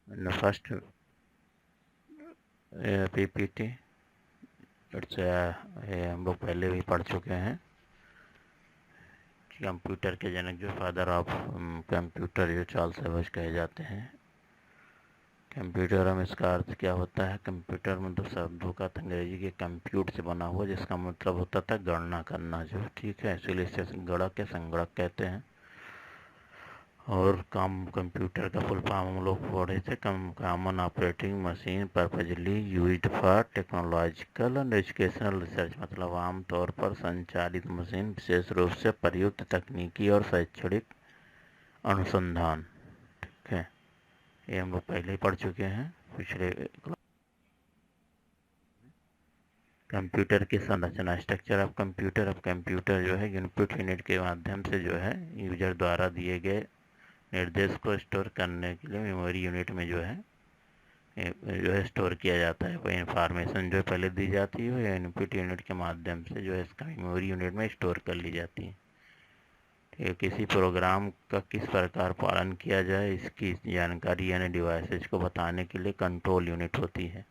First PPT it's हम लोग पहले भी पढ़ चुके हैं कि कंप्यूटर के जनक जो फादर ऑफ कंप्यूटर जो चार्ल्स बेबेज कहे जाते हैं। कंप्यूटर हम इसका अर्थ क्या होता है? कंप्यूटर मतलब शब्दों का अंग्रेजी के कंप्यूट से बना हुआ, जिसका मतलब होता था गणना करना जो, ठीक है, इसलिए इसे गणक या संगणक कहते हैं। और कंप्यूटर का फुल फॉर्म हम लोग पढ़े थे, common operating machine purposely used for technological and educational research, मतलब आमतौर पर संचालित मशीन विशेष रूप से प्रयुक्त तकनीकी और शैक्षणिक अनुसंधान, ठीक है। ये हम लोग पहले ही पढ़ चुके हैं पिछले। कंप्यूटर की संरचना, स्ट्रक्चर ऑफ कंप्यूटर। अब कंप्यूटर जो है इनपुट यूनिट के माध्यम से जो है यूजर द्वारा दिए गए निर्देश को स्टोर करने के लिए मेमोरी यूनिट में जो है स्टोर किया जाता है। वह इंफॉर्मेशन जो पहले दी जाती है या इनपुट यूनिट के माध्यम से जो है इसका मेमोरी यूनिट में स्टोर कर ली जाती है। ठीक है, किसी प्रोग्राम का किस प्रकार पालन किया जाए इसकी जानकारी यानी डिवाइसेज को बताने के लिए कंट्रोल यूनिट होती है,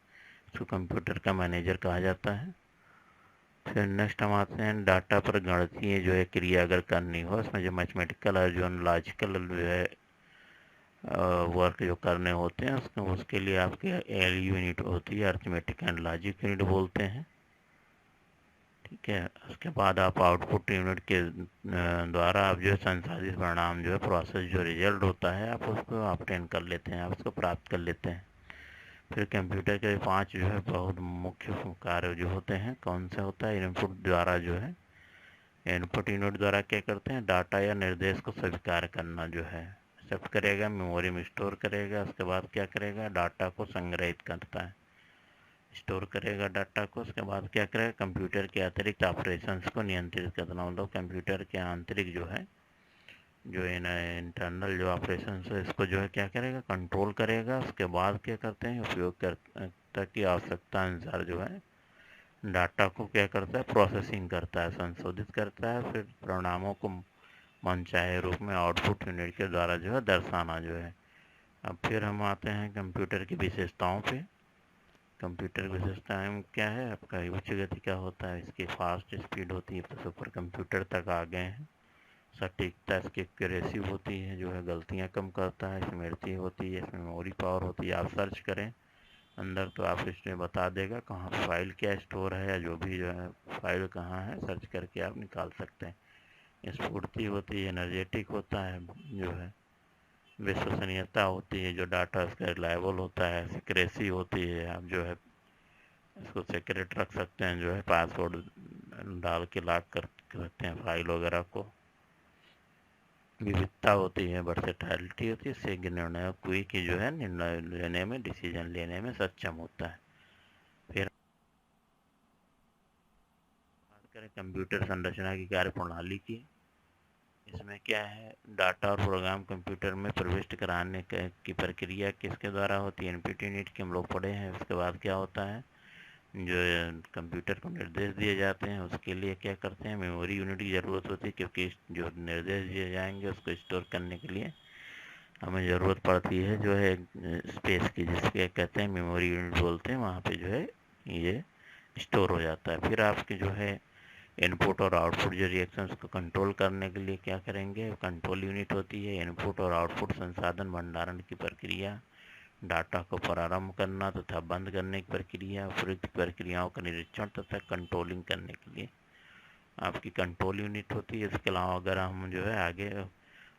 इसको कंप्यूटर का मैनेजर कहा जाता है। फिर नेक्स्ट हम आते हैं डाटा पर गणितीय जो है क्रिया अगर करनी हो, इसमें जो मैथमेटिकल और जो लॉजिकल जो है वर्क जो करने होते हैं उसके लिए आपके एल यूनिट होती है, अर्थमेटिक एंड लॉजिक यूनिट बोलते हैं, ठीक है। उसके बाद आप आउटपुट यूनिट के द्वारा आप जो है संसाधित परिणाम जो है प्रोसेस जो रिजल्ट होता है आप उसको ऑब्टेन कर लेते हैं, आप उसको प्राप्त कर लेते हैं। फिर कंप्यूटर के 5 जो है बहुत मुख्य कार्य जो होते हैं, कौन से होता है? इनपुट द्वारा जो है इनपुट यूनिट द्वारा क्या करते हैं? डाटा या निर्देश को स्वीकार करना जो है, एक्सेप्ट करेगा, मेमोरी में स्टोर करेगा, उसके बाद क्या करेगा? डाटा को संग्रहित करता है, स्टोर करेगा डाटा को, उसके बाद क्या करेगा? कंप्यूटर के अतिरिक्त ऑपरेशंस को नियंत्रित करना, मतलब कंप्यूटर के आंतरिक जो है जो इंटरनल जो ऑपरेशन है इसको जो है क्या करेगा? कंट्रोल करेगा। उसके बाद क्या करते हैं? उपयोगकर्ता की आवश्यकता अनुसार जो है डाटा को क्या करता है? प्रोसेसिंग करता है, संशोधित करता है, फिर परिणामों को मनचाहे रूप में आउटपुट यूनिट के द्वारा जो है दर्शाना जो है। अब फिर हम आते हैं कंप्यूटर की विशेषताओं पे। कंप्यूटर की विशेषताएं क्या है? आपका उच्च गति क्या होता है? इसकी फास्ट स्पीड होती है, तो सुपर कंप्यूटर तक आ गए हैं। सटीकता इसकी एक्यूरेसी होती है, जो है गलतियां कम करता है। स्मृति होती है, इसमें मेमोरी पावर होती है। आप सर्च करें अंदर तो आप इसमें बता देगा कहाँ फाइल क्या स्टोर है, या जो भी जो है फाइल कहाँ है सर्च करके आप निकाल सकते हैं। स्फूर्ति होती है, एनर्जेटिक होता है जो है। विश्वसनीयता होती है, जो डाटा उसका रिलायबल होता है। सिक्रेसी होती है, आप जो है इसको सीक्रेट रख सकते हैं, जो है पासवर्ड डाल के लॉक कर सकते हैं फाइल वगैरह को। विविधता होती है, वर्सेटैलिटी होती है, इससे निर्णय कोई की जो है निर्णय लेने में, डिसीजन लेने में सक्षम होता है। फिर बात करें कंप्यूटर संरचना की कार्यप्रणाली की। इसमें क्या है? डाटा और प्रोग्राम कंप्यूटर में प्रविष्ट कराने की प्रक्रिया किसके द्वारा होती है? इनपुट यूनिट के हम लोग पढ़े हैं। उसके बाद क्या होता है? जो कंप्यूटर को निर्देश दिए जाते हैं उसके लिए क्या करते हैं? मेमोरी यूनिट की ज़रूरत होती है, क्योंकि जो निर्देश दिए जाएंगे उसको स्टोर करने के लिए हमें ज़रूरत पड़ती है जो है स्पेस की, जिसके कहते हैं मेमोरी यूनिट बोलते हैं। वहाँ पे जो है ये स्टोर हो जाता है। फिर आपके जो है इनपुट और आउटपुट जो रिएक्शंस को कंट्रोल करने के लिए क्या करेंगे? कंट्रोल यूनिट होती है। इनपुट और आउटपुट संसाधन भंडारण की प्रक्रिया, डाटा को प्रारंभ करना तथा बंद करने की प्रक्रिया, उपयुक्त प्रक्रियाओं का निरीक्षण तथा कंट्रोलिंग करने के लिए आपकी कंट्रोल यूनिट होती है। इसके अलावा अगर हम जो है आगे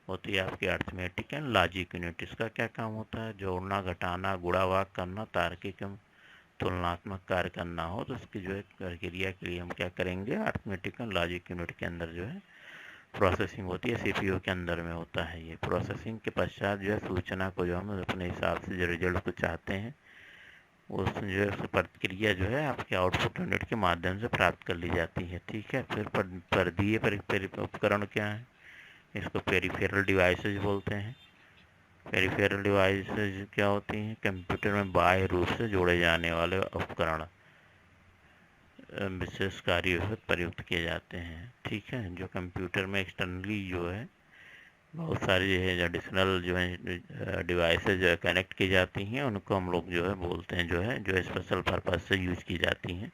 होती है आपकी अर्थमेटिक एंड लॉजिक यूनिट। इसका क्या काम होता है? जोड़ना, घटाना, गुणा भाग करना, तार्किक तुलनात्मक कार्य करना हो तो उसकी जो है प्रक्रिया के लिए हम क्या करेंगे? अर्थमेटिक एंड लॉजिक यूनिट के अंदर जो है प्रोसेसिंग होती है, सीपीयू के अंदर में होता है ये। प्रोसेसिंग के पश्चात जो है सूचना को जो हम अपने हिसाब से जो रिजल्ट को चाहते हैं उस जो है प्रक्रिया जो है आपके आउटपुट यूनिट के माध्यम से प्राप्त कर ली जाती है, ठीक है। फिर परदीय उपकरण क्या है? इसको पेरिफेरल डिवाइसेज बोलते हैं। पेरिफेरल डिवाइसेज क्या होती हैं? कंप्यूटर में बाह्य रूप से जोड़े जाने वाले उपकरण विशेष कार्यों में प्रयुक्त किए जाते हैं, ठीक है। जो कंप्यूटर में एक्सटर्नली जो है बहुत सारी जो है एडिशनल जो है डिवाइसेज जो है कनेक्ट की जाती हैं, उनको हम लोग जो है बोलते हैं जो स्पेशल पर्पज़ से यूज की जाती हैं।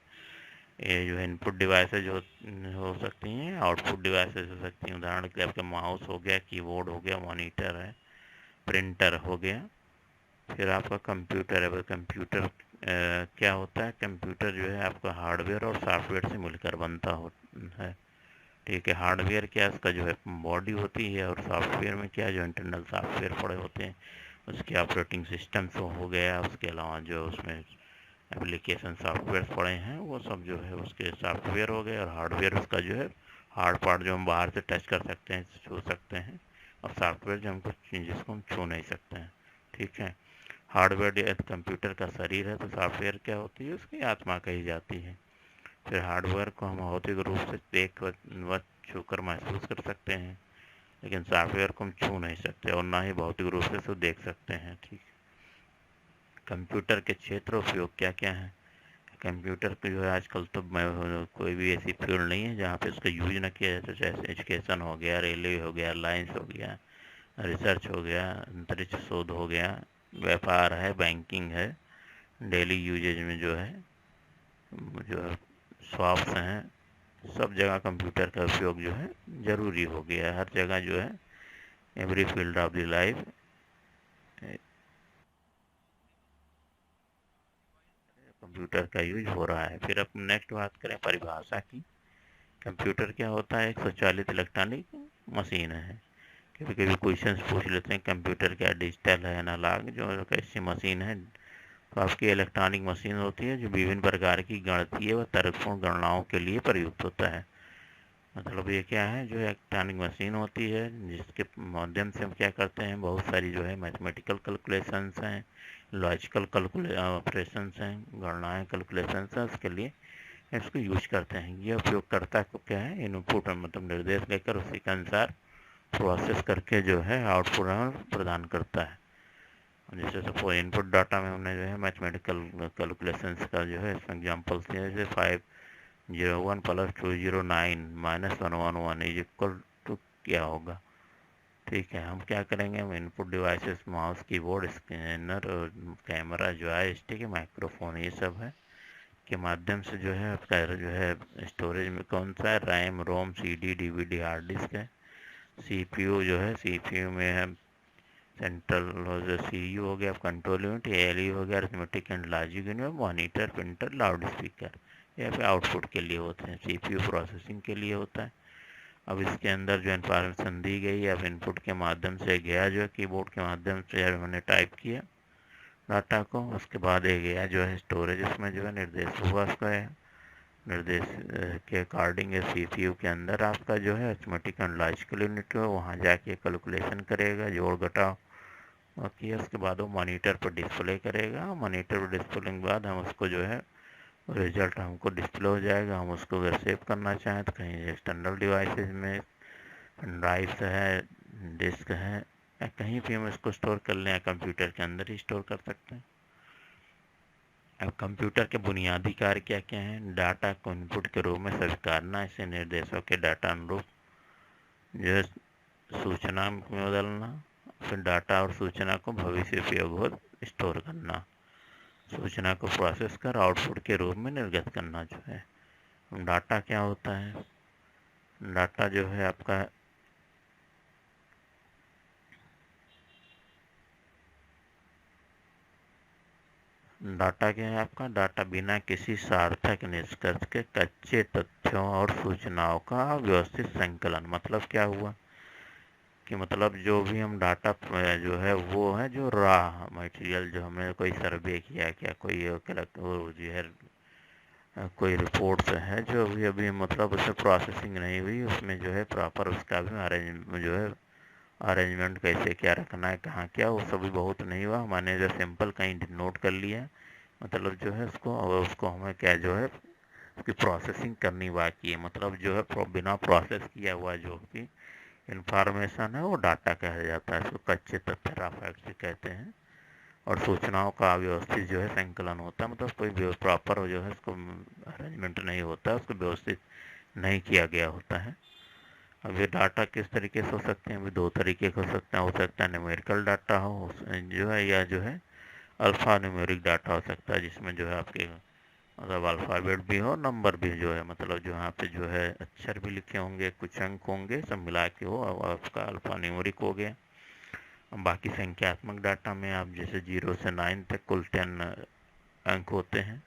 ये जो है इनपुट डिवाइसेज हो सकती हैं, आउटपुट डिवाइसेज हो सकती हैं। उदाहरण के लिए आपके माउस हो गया, कीबोर्ड हो गया, मॉनिटर है, प्रिंटर हो गया। फिर आपका कंप्यूटर है। कंप्यूटर क्या होता है? कंप्यूटर जो है आपका हार्डवेयर और सॉफ्टवेयर से मिलकर बनता है। ठीक है, हार्डवेयर क्या इसका जो है बॉडी होती है, और सॉफ्टवेयर में क्या जो इंटरनल सॉफ्टवेयर पड़े होते हैं, उसके ऑपरेटिंग सिस्टम्स हो गया, उसके अलावा जो उसमें एप्लीकेशन सॉफ्टवेयर पड़े हैं वो सब जो है उसके सॉफ्टवेयर हो गए। और हार्डवेयर उसका जो है हार्ड पार्ट जो हम बाहर से टच कर सकते हैं, छू सकते हैं, और सॉफ्टवेयर जो हमको जिसको हम छू नहीं सकते हैं। ठीक है, हार्डवेयर कंप्यूटर का शरीर है, तो सॉफ्टवेयर क्या होती है? उसकी आत्मा कही जाती है। फिर हार्डवेयर को हम भौतिक रूप से देख व छू कर महसूस कर सकते हैं, लेकिन सॉफ्टवेयर को हम छू नहीं सकते और ना ही भौतिक रूप से उसको देख सकते हैं। ठीक, कंप्यूटर के क्षेत्र उपयोग क्या क्या हैं? कंप्यूटर को जो है आजकल तो कोई भी ऐसी फील्ड नहीं है जहाँ पे उसका यूज ना किया जाए। जैसे एजुकेशन हो गया, रेलवे हो गया, एयरलाइंस हो गया, रिसर्च हो गया, अंतरिक्ष शोध हो गया, व्यापार है, बैंकिंग है, डेली यूजेज में जो है शॉप्स हैं, सब जगह कंप्यूटर का उपयोग जो है ज़रूरी हो गया है। हर जगह जो है every field of the life computer का यूज हो रहा है। फिर अब नेक्स्ट बात करें परिभाषा की। कंप्यूटर क्या होता है? एक स्वचालित इलेक्ट्रॉनिक मशीन है। कभी कभी क्वेश्चंस पूछ लेते हैं कंप्यूटर क्या डिजिटल है, एनालॉग? जो कैसी मशीन है? तो आपकी इलेक्ट्रॉनिक मशीन होती है जो विभिन्न प्रकार की गणितीय व तर्कपूर्ण गणनाओं के लिए प्रयुक्त होता है। मतलब ये क्या है? जो इलेक्ट्रॉनिक मशीन होती है जिसके माध्यम से हम क्या करते हैं, बहुत सारी जो है मैथमेटिकल कैलकुलेशंस हैं, लॉजिकल ऑपरेशंस हैं, गणनाएँ कैलकुलेशंस हैं, उसके लिए इसको यूज करते हैं। ये उपयोगकर्ता को क्या है, इनपुट मतलब निर्देश लेकर उसी के अनुसार प्रोसेस करके जो है आउटपुट प्रदान करता है। जैसे सपोज इनपुट डाटा में हमने जो है मैथमेटिकल कैलकुलेशंस का जो है इसमें एग्जाम्पल्स दिए, जैसे 501 + 209 - 111 इज इक्वल टू क्या होगा? ठीक है, हम क्या करेंगे, हम input devices mouse, keyboard, scanner और कैमरा, जॉयस्टिक, माइक्रोफोन, ये सब है के माध्यम से जो है आपका जो है स्टोरेज में कौन सा है, रैम, रोम, सीडी, डीवीडी, हार्ड डिस्क है। सीपीयू जो है, सीपीयू में है सेंट्रल सीयू हो गया, कंट्रोल यूनिट, एलयू हो गया, arithmetic and logic unit, monitor, printer, loud speaker, ये पे आउटपुट के लिए होते हैं। सीपीयू प्रोसेसिंग के लिए होता है। अब इसके अंदर जो इन्फॉर्मेशन दी गई, अब इनपुट के माध्यम से गया, जो है कीबोर्ड के माध्यम से मैंने टाइप किया डाटा को, उसके बाद ये गया जो है स्टोरेज, उसमें जो है निर्देश हुआ उसका है, निर्देश के अकॉर्डिंग सीपीयू के अंदर आपका जो है अरिथमेटिक एंड लॉजिकल यूनिट है, वहाँ जाके कैलकुलेशन करेगा, जोड़ घटाव किया, उसके बाद वो मॉनिटर पर डिस्प्ले करेगा। मॉनिटर पर डिस्प्ले के बाद हम उसको जो है रिजल्ट हमको डिस्प्ले हो जाएगा। हम उसको अगर सेव करना चाहें तो कहीं एक्सटर्नल डिवाइसेज में ड्राइव्स है, डिस्क है, या कहीं भी हम इसको स्टोर कर लें, या कंप्यूटर के अंदर ही स्टोर कर सकते हैं। अब कंप्यूटर के बुनियादी कार्य क्या क्या हैं? डाटा को इनपुट के रूप में स्वीकारना, इसे निर्देशों के डाटा अनुरूप जो है सूचना में बदलना, फिर डाटा और सूचना को भविष्य उपयोग हो स्टोर करना, सूचना को प्रोसेस कर आउटपुट के रूप में निर्गत करना। जो है डाटा क्या होता है? डाटा जो है आपका डाटा क्या है? आपका डाटा बिना किसी सार्थक निष्कर्ष के कच्चे तथ्यों और सूचनाओं का व्यवस्थित संकलन। मतलब क्या हुआ कि मतलब जो भी हम डाटा जो है वो है जो रॉ मटेरियल, जो हमें कोई सर्वे किया, क्या कोई वो जो है कोई रिपोर्ट्स है जो अभी अभी मतलब उसमें प्रोसेसिंग नहीं हुई, उसमें जो है प्रॉपर उसका भी जो है अरेंजमेंट कैसे क्या रखना है, कहाँ क्या, वो सभी बहुत नहीं हुआ। मैंने जो सिंपल कहीं नोट कर लिया, मतलब जो है उसको हमें क्या जो है उसकी प्रोसेसिंग करनी बाकी है। मतलब जो है बिना प्रोसेस किया हुआ जो भी इंफॉर्मेशन है वो डाटा कहा जाता है, इसको कच्चे तथ्य रॉ फैक्ट्स कहते हैं। और सूचनाओं का व्यवस्थित जो है संकलन होता है, मतलब कोई प्रॉपर जो है उसको अरेंजमेंट नहीं होता, उसको व्यवस्थित नहीं किया गया होता है। अब ये डाटा किस तरीके से हो सकते हैं? अभी दो तरीके के हो सकता है न्यूमेरिकल डाटा हो जो है, या जो है अल्फ़ा न्यूमेरिक डाटा हो सकता है, जिसमें जो है आपके मतलब अल्फ़ाबेट भी हो, नंबर भी जो है, मतलब जो यहाँ पे जो है अक्षर भी लिखे होंगे, कुछ अंक होंगे, सब मिला के हो, और आपका अल्फ़ा न्यूमेरिक हो गया। बाकी संख्यात्मक डाटा में आप जैसे 0 से 9 तक कुल 10 अंक होते हैं।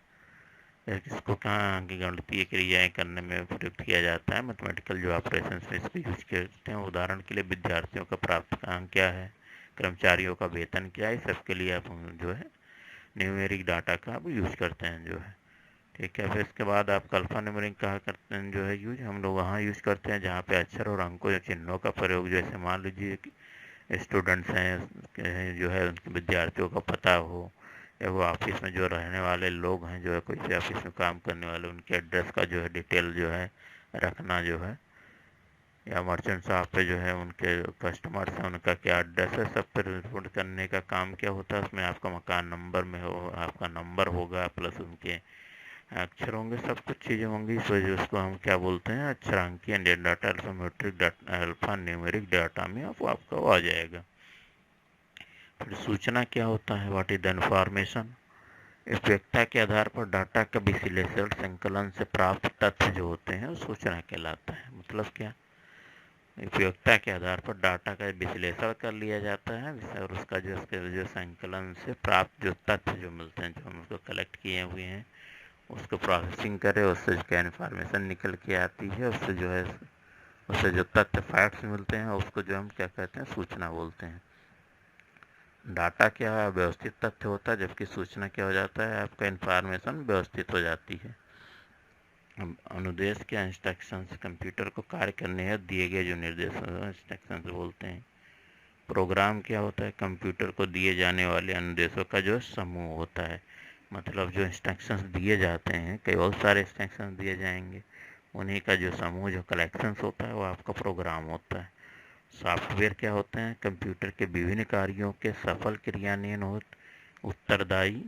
इसको कहाँ की गणितीय क्रियाएं करने में प्रयुक्त किया जाता है, मैथमेटिकल जो ऑपरेशन में इसको यूज करते हैं। उदाहरण के लिए विद्यार्थियों का प्राप्तांक क्या है, कर्मचारियों का वेतन क्या है, सबके लिए आप जो है न्यूमेरिक डाटा का आप यूज करते हैं जो है। ठीक है, फिर इसके बाद आप अल्फा न्यूमेरिक कहाँ करते हैं जो है यूज, हम लोग वहाँ यूज करते हैं जहाँ पे अक्षर और अंकों या चिन्हों का प्रयोग, जैसे मान लीजिए कि स्टूडेंट्स हैं जो है, उनके विद्यार्थियों का पता हो, या वो ऑफिस में जो रहने वाले लोग हैं जो है, कोई से ऑफिस में काम करने वाले, उनके एड्रेस का जो है डिटेल जो है रखना जो है, या मर्चेंट शॉप पे जो है उनके कस्टमर्स हैं उनका क्या एड्रेस है, सब पर रिपोर्ट करने का काम क्या होता है। उसमें आपका मकान नंबर में हो, आपका नंबर होगा, प्लस उनके अक्षर होंगे, सब कुछ चीज़ें होंगी। इस वजह उसको हम क्या बोलते हैं, अक्षरांकीय data, alphametric data, alphanumeric data में आपका आ जाएगा। फिर सूचना क्या होता है, व्हाट इज द इन्फॉर्मेशन। उपयोगिता के आधार पर डाटा का विश्लेषण संकलन से प्राप्त तथ्य जो होते हैं वो सूचना कहलाता है। मतलब क्या, उपयोगिता के आधार पर डाटा का विश्लेषण कर लिया जाता है, और उसका जो संकलन से प्राप्त जो तथ्य जो मिलते हैं, जो हम उसको कलेक्ट किए हुए हैं, उसको प्रोसेसिंग करें, उससे क्या इन्फॉर्मेशन निकल के आती है, उससे जो है उससे जो तथ्य फैक्ट्स मिलते हैं उसको जो हम क्या कहते हैं, सूचना बोलते हैं। डाटा क्या है, व्यवस्थित तथ्य होता है, जबकि सूचना क्या हो जाता है, आपका इन्फॉर्मेशन व्यवस्थित हो जाती है। अनुदेश के इंस्ट्रक्शंस कंप्यूटर को कार्य करने हैं दिए गए जो निर्देश इंस्ट्रक्शंस बोलते हैं। प्रोग्राम क्या होता है, कंप्यूटर को दिए जाने वाले अनुदेशों का जो समूह होता है। मतलब जो इंस्ट्रक्शंस दिए जाते हैं, कई बहुत सारे इंस्ट्रक्शंस दिए जाएंगे, उन्हीं का जो समूह जो कलेक्शंस होता है वो आपका प्रोग्राम होता है। सॉफ्टवेयर क्या होते हैं, कंप्यूटर के विभिन्न कार्यों के सफल क्रियान्वयन उत्तरदायी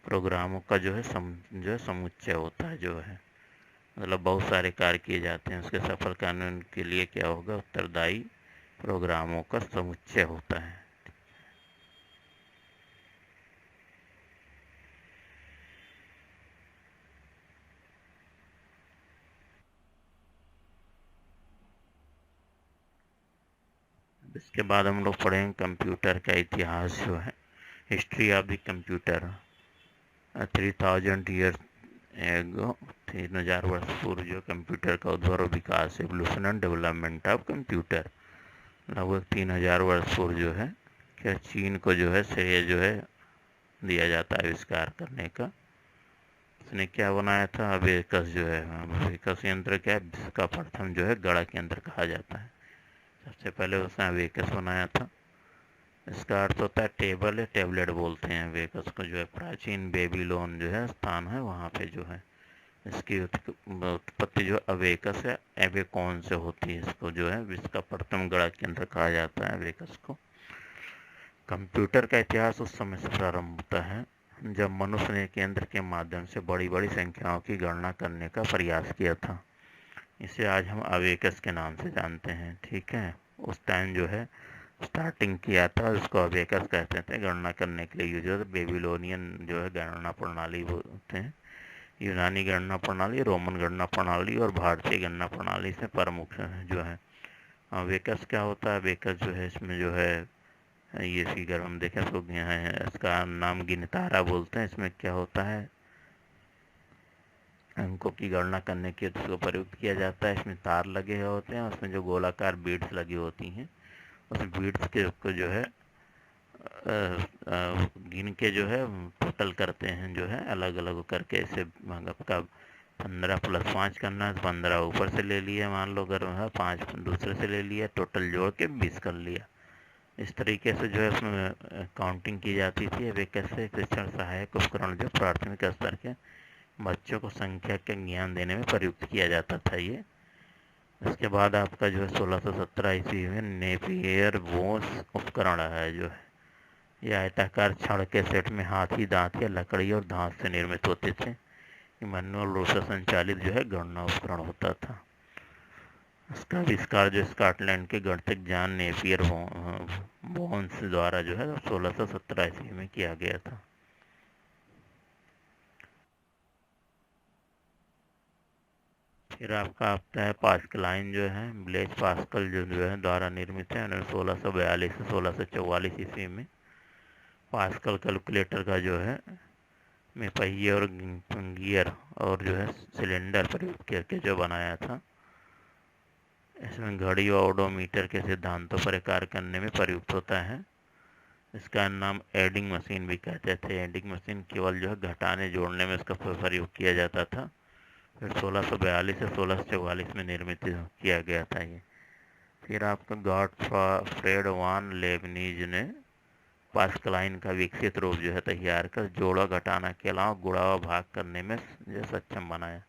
प्रोग्रामों का जो है समुच्चय होता है जो है। मतलब बहुत सारे कार्य किए जाते हैं, उसके सफल कार्यान्वयन के लिए क्या होगा, उत्तरदायी प्रोग्रामों का समुच्चय होता है। इसके बाद हम लोग पढ़ेंगे कंप्यूटर का इतिहास जो है, history of the computer. 3000 years ago, 3000 वर्ष पूर्व जो कंप्यूटर का उद्भव और विकास, evolution and development of computer. लगभग 3000 वर्ष पूर्व जो है क्या चीन को जो है श्रेय जो है दिया जाता है आविष्कार करने का। उसने क्या बनाया था, अबेकस जो है, अबेकस यंत्र क्या है, विश्व का प्रथम जो है गणक यंत्र कहा जाता है। सबसे पहले उसने अबेकस बनाया था। इसका अर्थ होता है टेबल है, टेबलेट बोलते हैं अबेकस को, जो है प्राचीन बेबीलोन जो है स्थान है, वहाँ पे जो है इसकी उत्पत्ति जो अबेकस है, एबेकॉन से होती है। इसको जो है विश्व का प्रथम गणक यंत्र कहा जाता है अबेकस को। कंप्यूटर का इतिहास उस समय से प्रारंभ होता है जब मनुष्य ने केंद्र के माध्यम से बड़ी बड़ी संख्याओं की गणना करने का प्रयास किया था। इसे आज हम अबेकस के नाम से जानते हैं। ठीक है, उस टाइम जो है स्टार्टिंग किया था, उसको अबेकस कहते थे। गणना करने के लिए यूज होता है। बेबीलोनियन जो है गणना प्रणाली बोलते हैं, यूनानी गणना प्रणाली, रोमन गणना प्रणाली और भारतीय गणना प्रणाली से प्रमुख जो है। अबेकस क्या होता है, अबेकस जो है इसमें जो है ये फिगर हम देखें तो इसका नाम गिनतारा बोलते हैं। इसमें क्या होता है, अंकों की गणना करने के लिए उसको प्रयुक्त किया जाता है। इसमें तार लगे होते हैं, उसमें जो गोलाकार बीड्स लगी होती हैं, उस बीड्स के को जो है गिन के जो है टोटल करते हैं, जो है अलग अलग करके। ऐसे आपका 15 + 5 करना है, 15 ऊपर से ले लिया, मान लो अगर 5 दूसरे से ले लिया, टोटल जोड़ के 20 कर लिया। इस तरीके से जो है उसमें काउंटिंग की जाती थी। अब एक ऐसे शिक्षण सहायक उपकरण जो प्राथमिक स्तर के बच्चों को संख्या के ज्ञान देने में प्रयुक्त किया जाता था ये। इसके बाद आपका जो है 1617 ईस्वी में नेपियर बोस उपकरण है जो है, ये आयताकार छड़ के सेट में हाथी दांत या लकड़ी और धात से निर्मित होते थे। मैनुअल रूप से संचालित जो है गणना उपकरण होता था। इसका आविष्कार जो स्कॉटलैंड के गणितज्ञ जॉन नेपियर बोन्स द्वारा जो है 1617 ईस्वी में किया गया था। फिर आपका आता है पास्कल आइन जो है ब्लेज पास्कल जो है द्वारा निर्मित है। उन्होंने 1642 से 1644 ईस्वी में पास्कल कैलकुलेटर का जो है में पहिए और गियर और जो है सिलेंडर प्रयोग करके जो बनाया था। इसमें घड़ी और ओडोमीटर के सिद्धांतों पर कार्य करने में प्रयुक्त होता है। इसका नाम एडिंग मशीन भी कहते थे। एडिंग मशीन केवल जो है घटाने जोड़ने में इसका प्रयोग किया जाता था। फिर 1642 से 1644 में निर्मित किया गया था ये। फिर आपका गॉटफ्रेड वान लेबनीज ने पास्कल आइन का विकसित रूप जो है तैयार कर जोड़ा घटाना के अलावा गुणा व भाग करने में जो सक्षम बनाया,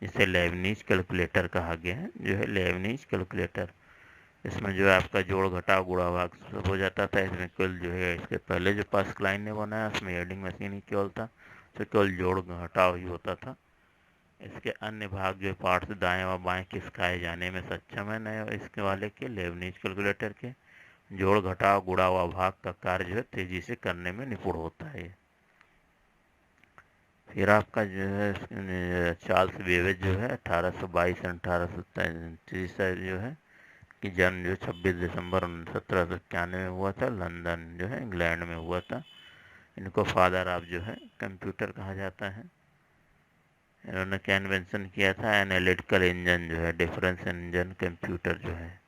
जिसे लेबनीज कैलकुलेटर कहा गया है। जो है लेबनीज कैलकुलेटर, इसमें जो है आपका जोड़ घटाव गुणा भाग सब हो जाता था। इसमें केवल जो है इसके पहले जो पास्कल आइन ने बनाया उसमें एडिंग मशीन ही केवल था, तो केवल जोड़ घटाव ही होता था। इसके अन्य भाग जो पार्ट्स दाएं व बाएं खिसकाए जाने में सक्षम है नए इसके वाले के लेबनीज कैलकुलेटर के। जोड़ घटाव गुणा व भाग का कार्य जो है तेजी से करने में निपुण होता है। फिर आपका जो है चार्ल्स बेबेज जो है 1822 1833 जो है कि जन्म जो 26 दिसंबर 1791 में हुआ था, लंदन जो है इंग्लैंड में हुआ था। इनको फादर ऑफ जो है कंप्यूटर कहा जाता है। इन्होंने क्या इन्वेंशन किया था, एनालिटिकल इंजन जो है डिफरेंस इंजन कंप्यूटर जो है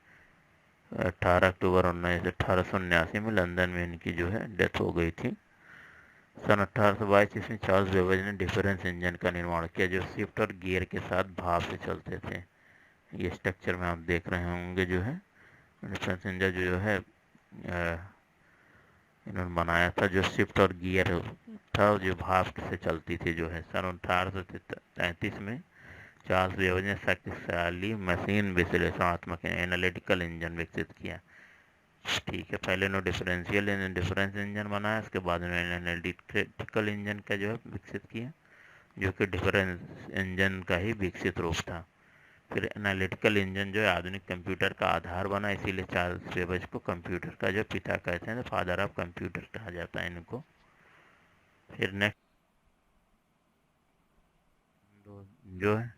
18 अक्टूबर 1879 में लंदन में इनकी जो है डेथ हो गई थी। सन 1822 ईस्वी चार्ल्स बेबेज ने डिफरेंस इंजन का निर्माण किया जो शिफ्ट और गियर के साथ भाप से चलते थे। ये स्ट्रक्चर में आप देख रहे होंगे जो है डिफरेंस इंजन जो है इन्होंने बनाया था, जो शिफ्ट और गियर था जो भाप से चलती थी जो है। सन 1833 में चार्ल्स बेबेज ने शक्तिशाली मशीन विश्लेषणात्मक एनालिटिकल इंजन विकसित किया। ठीक है, पहले इन्होंने डिफरेंस इंजन बनाया, उसके बाद इन्होंने एनालिटिकल इंजन का जो है विकसित किया, जो कि डिफरेंस इंजन का ही विकसित रूप था। फिर एनालिटिकल इंजन जो है आधुनिक कंप्यूटर का आधार बना, इसीलिए चार्ल्स बेबेज को कंप्यूटर का जो पिता कहते हैं, तो फादर ऑफ कंप्यूटर कहा जाता है इनको। फिर नेक्स्ट जो है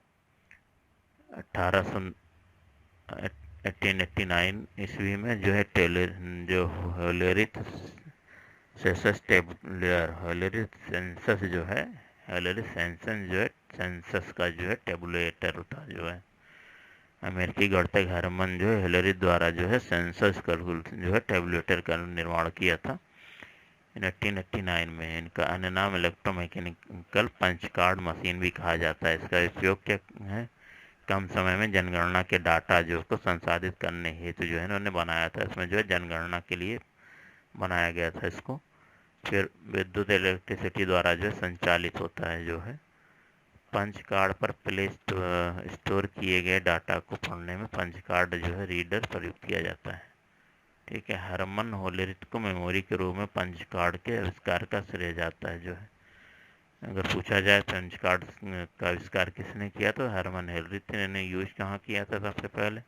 1889 ईस्वी में जो है टेलर जो हेलेरिथ सेंसस जो है हेलेरिथ सेंसन जो है सेंसस का जो है टेबुलेटर था जो है। अमेरिकी गणितज्ञ हरमन जो है हेलेरी द्वारा जो है सेंसस जो है टेबुलेटर का निर्माण किया था 1889 में। इनका अन्य नाम इलेक्ट्रोमैकेनिकल पंच कार्ड मशीन भी कहा जाता है। इसका उपयोग क्या है, कम समय में जनगणना के डाटा जो को संसाधित करने हेतु जो है इन्होंने बनाया था। इसमें जो है जनगणना के लिए बनाया गया था इसको। फिर विद्युत इलेक्ट्रिसिटी द्वारा जो है संचालित होता है जो है। पंच कार्ड पर स्टोर किए गए डाटा को पढ़ने में पंच कार्ड जो है रीडर प्रयुक्त किया जाता है। ठीक है, हरमन होलेरिथ को मेमोरी के रूप में पंच कार्ड के आविष्कार का श्रेय जाता है जो है। अगर पूछा जाए पंच कार्ड का आविष्कार किसने किया तो हरमन हेलेरिथ ने यूज कहाँ किया था सबसे पहले।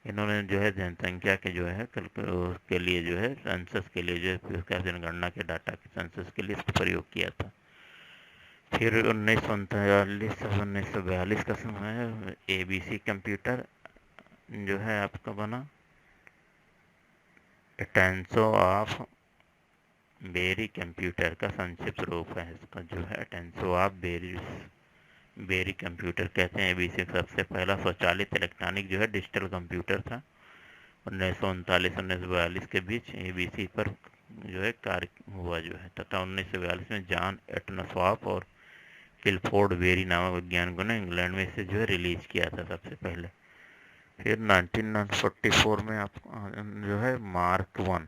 इन्होंने जो है जनसंख्या के जो है के लिए जो है सेंसस के लिए जो है जनगणना के डाटा के सेंसस के लिए इसका प्रयोग किया था। फिर 1942 का समय है, ABC कंप्यूटर जो है आपका बना। एटेंसो ऑफ बेरी कंप्यूटर का संक्षिप्त रूप है इसका जो है एटेंसो ऑफ बेरी कंप्यूटर कहते हैं। ABC का सबसे पहला स्वचालित इलेक्ट्रॉनिक जो है डिजिटल कंप्यूटर था। 1939-1942 के बीच ABC पर जो है कार्य हुआ जो है, तथा 1942 में जॉन एटनसॉफ और किलफोर्ड बेरी नामक वैज्ञानिकों ने इंग्लैंड में इसे जो है रिलीज किया था सबसे पहले। फिर 1944 में आप जो है mark 1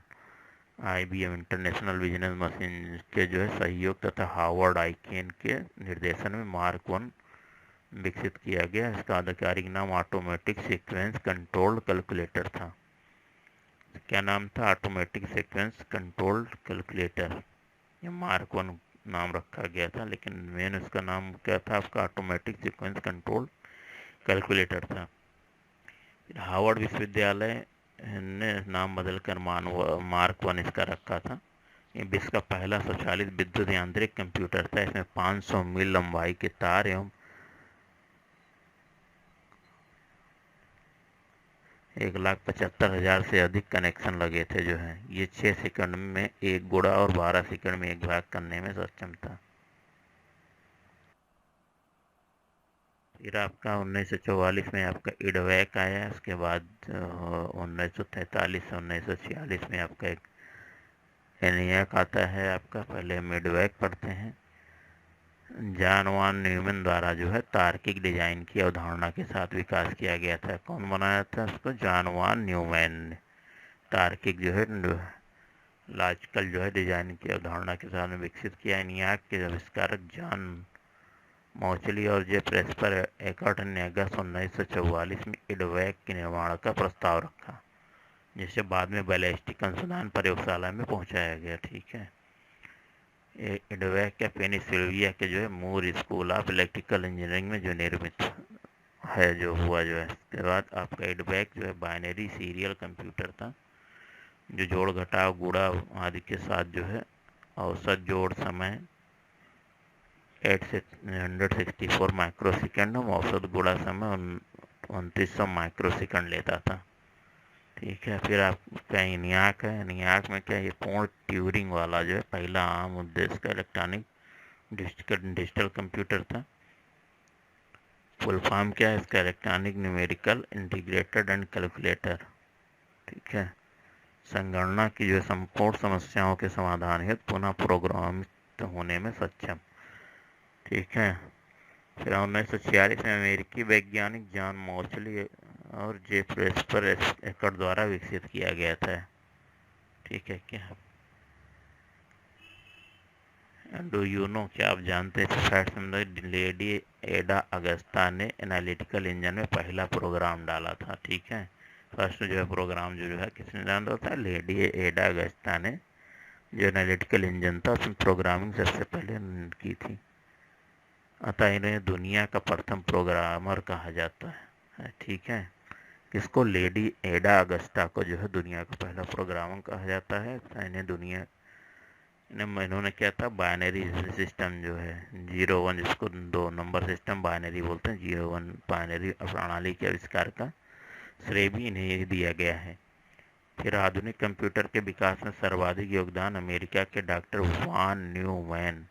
IBM international business machine के जो है सहयोग तथा हार्वर्ड आइकेन के निर्देशन में मार्क 1 विकसित किया गया। इसका आधिकारिक नाम ऑटोमेटिक सीक्वेंस कंट्रोल्ड कैलकुलेटर था। क्या नाम था, ऑटोमेटिक सीक्वेंस कंट्रोल्ड कैलकुलेटर। ये मार्क 1 नाम रखा गया था, लेकिन मेन उसका नाम क्या था आपका ऑटोमेटिक सीक्वेंस कंट्रोल कैलकुलेटर था। हार्वर्ड विश्वविद्यालय ने नाम बदलकर मार्क 1 इसका रखा था। ये विश्व का पहला स्वचालित विद्युत यांत्रिक कंप्यूटर था। इसमें 500 मील लंबाई के तार एवं 1,75,000 से अधिक कनेक्शन लगे थे जो है। ये 6 सेकंड में एक गुणा और 12 सेकंड में एक भाग करने में सक्षम था। फिर आपका 1944 में आपका इडवैक आया। उसके बाद 1943 से 1946 में आपका एक एनियाक आता है। आपका पहले हम इडवैक पढ़ते हैं। जॉन वान न्यूमैन द्वारा जो है तार्किक डिजाइन की अवधारणा के साथ विकास किया गया था। कौन बनाया था उसको? जॉन वान न्यूमैन ने तार्किक जो है लॉजिकल जो है डिजाइन की अवधारणा के साथ में विकसित किया। एनियाक के आविष्कारक जॉन मौचली और जे प्रेस्पर एकर्ट ने अगस्त 1944 में इडवैक के निर्माण का प्रस्ताव रखा, जिसे बाद में बैलिस्टिक अनुसंधान प्रयोगशाला में पहुंचाया गया। ठीक है। इडवैक का पेनिसिल्विया के जो है मूर स्कूल ऑफ इलेक्ट्रिकल इंजीनियरिंग में जो निर्मित है जो हुआ जो है। इसके बाद आपका इडवैक जो है बाइनरी सीरियल कंप्यूटर था, जो जोड़ घटाव गुणा आदि के साथ जो है औसत जोड़ समय 864 माइक्रोसेकंड और औसत गुणा समय 2900 माइक्रोसेकंड लेता था। ठीक है। फिर आपका एनियाक है। एनियाक में क्या, ये पूर्ण ट्यूरिंग वाला जो है पहला आम उद्देश्य का इलेक्ट्रॉनिक डिजिटल कंप्यूटर था। फुल फॉर्म क्या है इसका? Electronic numerical integrated and calculator. ठीक है। संगणना की जो संपूर्ण समस्याओं के समाधान हेतु पुनः प्रोग्रामित होने में सक्षम। ठीक है। फिर 1946 में अमेरिकी वैज्ञानिक जॉन मौचली और जे प्रेस्पर एकर्ट द्वारा विकसित किया गया था। ठीक है। क्या डू यू नो, क्या आप जानते हैं लेडी एडा अगस्ता ने एनालिटिकल इंजन में पहला प्रोग्राम डाला था। ठीक है। फर्स्ट जो है प्रोग्राम जो है किसने डाला था? लेडी एडा अगस्ता ने, जो एनालिटिकल इंजन था उसमें प्रोग्रामिंग सबसे पहले की थी। अतः इन्हें दुनिया का प्रथम प्रोग्रामर कहा जाता है। ठीक है। किसको? लेडी एडा अगस्ता को जो है दुनिया का पहला प्रोग्रामर कहा जाता है। इन्होंने क्या था? बाइनरी सिस्टम जो है 0-1, जिसको 2 नंबर सिस्टम बाइनरी बोलते हैं, 0-1 बाइनरी प्रणाली के आविष्कार का श्रेय भी इन्हें दिया गया है। फिर आधुनिक कंप्यूटर के विकास में सर्वाधिक योगदान अमेरिका के डॉक्टर वान न्यूमैन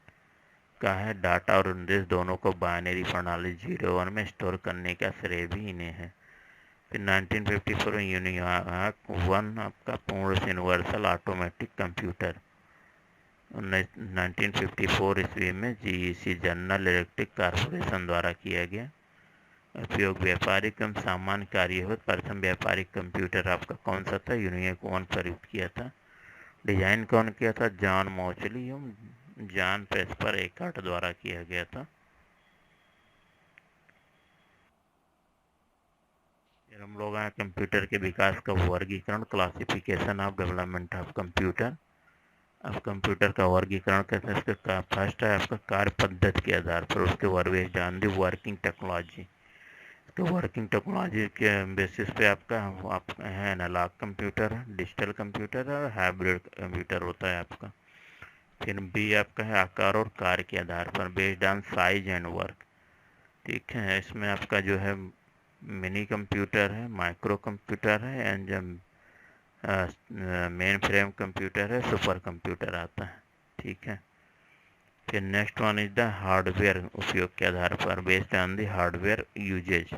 का है। डाटा और निर्देश दोनों को बाइनरी प्रणाली 0-1 में स्टोर करने का श्रेय भी इन्हें है। फिर 1954 में यूनियाक 1 आपका पूर्ण यूनिवर्सल ऑटोमेटिक कंप्यूटर 1954 ईस्वी में जीईसी जनरल इलेक्ट्रिक कॉरपोरेशन द्वारा किया गया। उपयोग व्यापारिक एवं सामान्य कार्य हेतु प्रथम व्यापारिक कंप्यूटर आपका कौन सा था? यूनियाक 1 प्रयुक्त किया था। डिजाइन कौन किया था? जॉन मौचली एवं जॉन प्रेस्पर एकर्ट द्वारा किया गया था। फिर हम लोग आए कंप्यूटर के विकास का वर्गीकरण, classification of development of computer. अब कंप्यूटर का वर्गीकरण कैसे? इसका फर्स्ट है आपका कार्य पद्धति के आधार पर, उसके वर्वेज जान दी वर्किंग टेक्नोलॉजी। तो वर्किंग टेक्नोलॉजी के बेसिस पे आपका है एनालॉग कंप्यूटर है, डिजिटल कंप्यूटर है और हाइब्रिड कंप्यूटर होता है आपका। फिर बी आपका है आकार और कार्य के आधार पर, based on size and work. ठीक है। इसमें आपका जो है मिनी कंप्यूटर है, माइक्रो कंप्यूटर है एंड मेन फ्रेम कंप्यूटर है, सुपर कंप्यूटर आता है। ठीक है। फिर next one is the hardware, उपयोग के आधार पर, based on the hardware usages.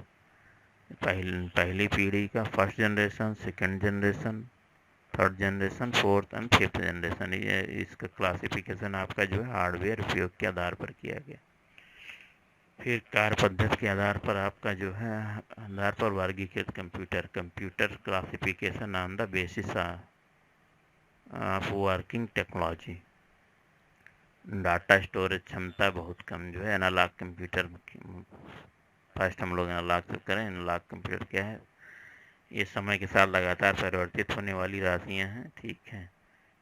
पहली पीढ़ी का first generation, second generation, third generation, fourth and fifth generation. ये इसका क्लासिफिकेशन आपका जो है हार्डवेयर उपयोग के आधार पर किया गया। फिर कार्य पद्धति के आधार पर आपका जो है आधार पर वर्गीकृत computer classification on the basis of working technology. Data storage क्षमता बहुत कम जो है एनालॉग कंप्यूटर। फर्स्ट हम लोग एनालॉग से करें। एनालॉग कंप्यूटर क्या है? ये समय के साथ लगातार परिवर्तित होने वाली राशियाँ हैं। ठीक है।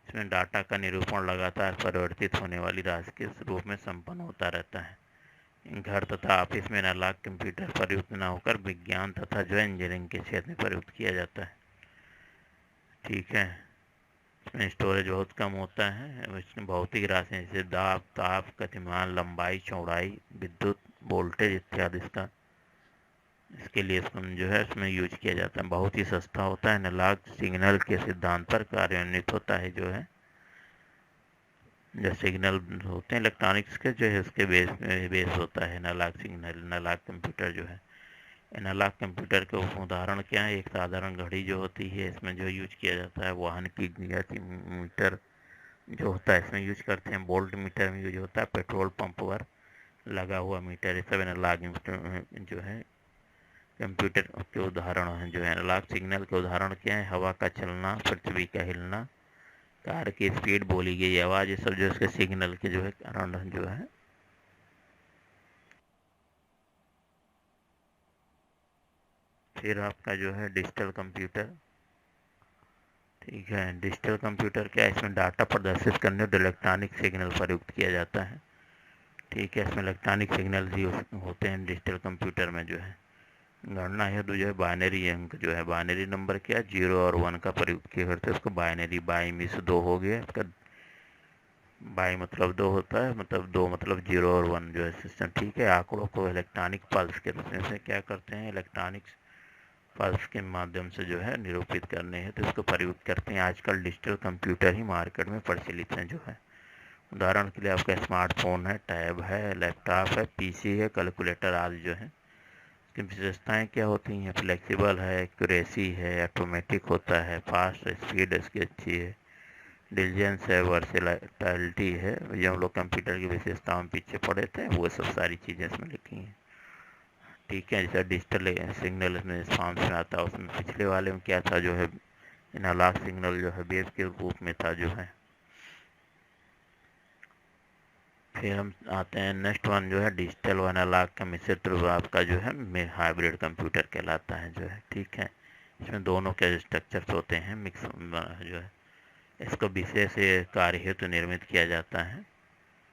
इसमें डाटा का निरूपण लगातार परिवर्तित होने वाली राशि के रूप में संपन्न होता रहता है। घर तथा ऑफिस में एनालॉग कंप्यूटर प्रयुक्त न होकर विज्ञान तथा जो है इंजीनियरिंग के क्षेत्र में प्रयुक्त किया जाता है। ठीक है, इसमें स्टोरेज बहुत कम होता है। इसमें भौतिक राशि जैसे दाब, ताप, गतिमान, लंबाई, चौड़ाई, विद्युत, वोल्टेज इत्यादि इसके लिए इसमें जो है इसमें यूज किया जाता है। बहुत ही सस्ता होता है, एनालॉग सिग्नल के सिद्धांत पर कार्यान्वित होता है। जो है जो सिग्नल होते हैं इलेक्ट्रॉनिक्स के, जो है उसके बेस होता है एनालॉग सिग्नल। एनालॉग कंप्यूटर जो है, एनालॉग कंप्यूटर के उदाहरण क्या है? एक साधारण घड़ी जो होती है, इसमें जो यूज किया जाता है वाहन की गति मीटर जो होता है इसमें यूज करते हैं। वोल्ट मीटर में यूज होता है, पेट्रोल पंप पर लगा हुआ मीटर, ये सब एनालॉग जो है कंप्यूटर के उदाहरण हैं। जो है एनालॉग सिग्नल के उदाहरण क्या है? हवा का चलना, पृथ्वी का हिलना, कार की स्पीड, बोली गई आवाज़, ये सब जो इसके सिग्नल के जो है कारण जो है। फिर आपका जो है डिजिटल कंप्यूटर। ठीक है, डिजिटल कंप्यूटर क्या है? इसमें डाटा प्रदर्शित करने और इलेक्ट्रॉनिक सिग्नल प्रयुक्त किया जाता है। ठीक है, इसमें इलेक्ट्रॉनिक सिग्नल भी होते हैं डिजिटल कंप्यूटर में। जो है गणना हेतु जो है बाइनरी अंक जो है, बाइनरी नंबर क्या है? 0 और 1 का प्रयुक्त किया करते हैं। उसको बाइनरी, बाई में से 2 हो गया, इसका बाई मतलब 2 होता है, मतलब 2 मतलब 0 और 1 जो है सिस्टम। ठीक है, आंकड़ों को इलेक्ट्रॉनिक पल्स के रूप में क्या करते हैं? इलेक्ट्रॉनिक पल्स के माध्यम से जो है निरूपित करने हैं, तो इसको प्रयुक्त करते हैं। आजकल डिजिटल कंप्यूटर ही मार्केट में प्रचलित हैं। जो है उदाहरण के लिए आपका स्मार्टफोन है, टैब है, लैपटॉप है, पीसी है, कैलकुलेटर आदि जो है। इसकी विशेषताएं क्या होती हैं? फ्लेक्सिबल है, एक्यूरेसी है, ऑटोमेटिक होता है, फास्ट स्पीड इसकी अच्छी है, डिलीजेंस है, वर्सेटाइलिटी है। जो हम लोग कंप्यूटर की विशेषताओं में पीछे पढ़े थे, वो सब सारी चीज़ें इसमें लिखी हैं। ठीक है, जैसा डिजिटल सिग्नल इसमें फॉर्म में आता है, उसमें पिछले वाले में क्या था? जो है एनालॉग सिग्नल जो है वेव के रूप में था। जो है फिर हम आते हैं नेक्स्ट वन, जो है डिजिटल व एनालॉग का मिश्रित रूप आपका जो है हाइब्रिड कंप्यूटर कहलाता है। जो है ठीक है, इसमें दोनों के स्ट्रक्चर्स होते हैं, मिक्स जो है। इसको विशेष कार्य हेतु निर्मित किया जाता है।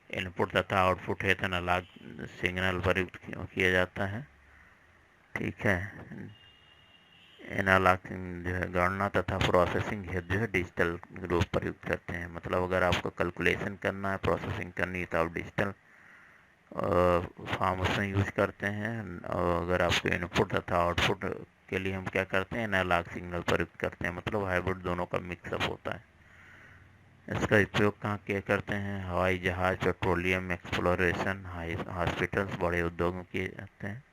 इनपुट तथा आउटपुट हेतु एनालॉग सिग्नल प्रयुक्त किया जाता है। ठीक है, एनालॉग जो है गणना तथा प्रोसेसिंग हेतु जो है डिजिटल रूप प्रयुक्त करते हैं। मतलब अगर आपको कैलकुलेशन करना है, प्रोसेसिंग करनी है, तो आप डिजिटल फॉर्म उसमें यूज करते हैं। और अगर आपको इनपुट तथा आउटपुट के लिए हम क्या करते हैं? एनालॉग सिग्नल प्रयुक्त करते हैं। मतलब हाइब्रिड दोनों का मिक्सअप होता है। इसका उपयोग कहाँ किया करते हैं? हवाई जहाज, पेट्रोलियम एक्सप्लोरेशन, हॉस्पिटल्स, बड़े उद्योगों किए जाते हैं।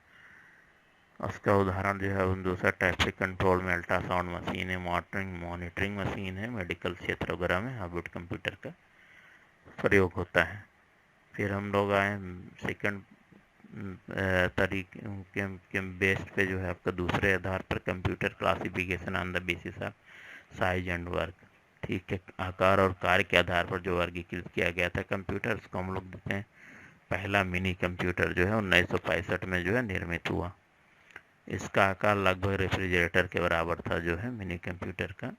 उसका उदाहरण जो है दूसरा ट्रैफिक कंट्रोल में अल्ट्रासाउंड मशीन है, मॉनिटरिंग मशीन है, मेडिकल क्षेत्र वगैरह में हाइब्रिड कंप्यूटर का प्रयोग होता है। फिर हम लोग आए सेकंड तरीके के बेस पे, जो है आपका दूसरे आधार पर computer classification on the basis of size and work. ठीक है, आकार और कार्य के आधार पर जो वर्गीकृत किया गया था कंप्यूटर, उसको हम लोग देखते हैं। पहला मिनी कंप्यूटर जो है 1965 में जो है निर्मित हुआ। इसका आकार लगभग रेफ्रिजरेटर के बराबर था। जो है मिनी कंप्यूटर का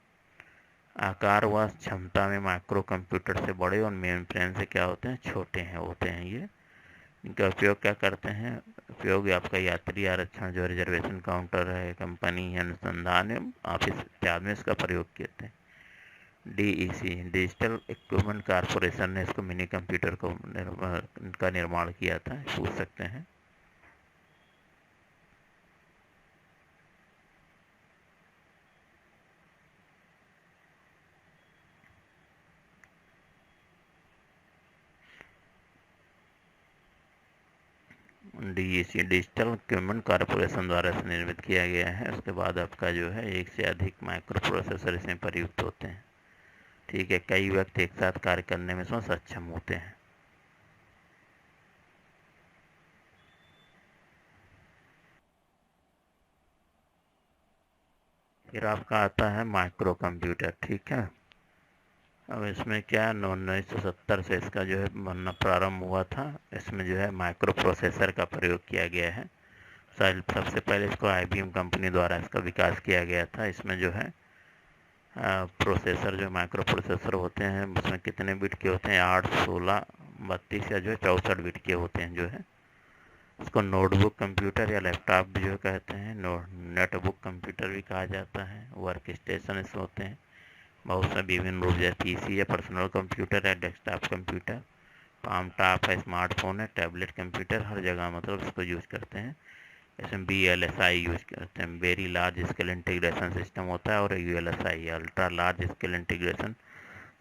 आकार व क्षमता में माइक्रो कंप्यूटर से बड़े और मेन फ्रेम से क्या होते हैं? छोटे हैं होते हैं ये। इनका उपयोग क्या करते हैं? उपयोग आपका यात्री आरक्षण, जो रिजर्वेशन काउंटर है, कंपनी अनुसंधान एवं ऑफिस इत्यादि में इसका प्रयोग किए थे। DEC डिजिटल इक्विपमेंट कारपोरेशन ने इसको मिनी कंप्यूटर का निर्माण किया था, पूछ सकते हैं। DEC डिजिटल इक्विपमेंट कारपोरेशन द्वारा इसे निर्मित किया गया है। उसके बाद आपका जो है एक से अधिक माइक्रो प्रोसेसर इसमें प्रयुक्त होते हैं। ठीक है, कई व्यक्ति एक साथ कार्य करने में इसमें सक्षम होते हैं। फिर आपका आता है माइक्रो कंप्यूटर। ठीक है, अब इसमें क्या है? 1970 से इसका जो है बनना प्रारंभ हुआ था। इसमें जो है माइक्रो प्रोसेसर का प्रयोग किया गया है। सबसे पहले इसको IBM कंपनी द्वारा इसका विकास किया गया था। इसमें जो है प्रोसेसर, जो माइक्रो प्रोसेसर होते हैं, उसमें कितने बिट के होते हैं? 8, 16, 32 या जो है 64 बिट के होते हैं। जो है इसको नोटबुक कंप्यूटर या लैपटॉप भी जो कहते हैं, नेटबुक कंप्यूटर भी कहा जाता है। वर्क स्टेशन इसमें होते हैं बहुत से विभिन्न रूप, जैसे पीसी है, पर्सनल कंप्यूटर है, डेस्कटॉप कंप्यूटर, पाम टॉप है, स्मार्टफोन है, टैबलेट कंप्यूटर, हर जगह मतलब इसको यूज करते हैं। इसमें VLSI यूज करते हैं, very large scale integration system होता है, और ULSI ultra large scale integration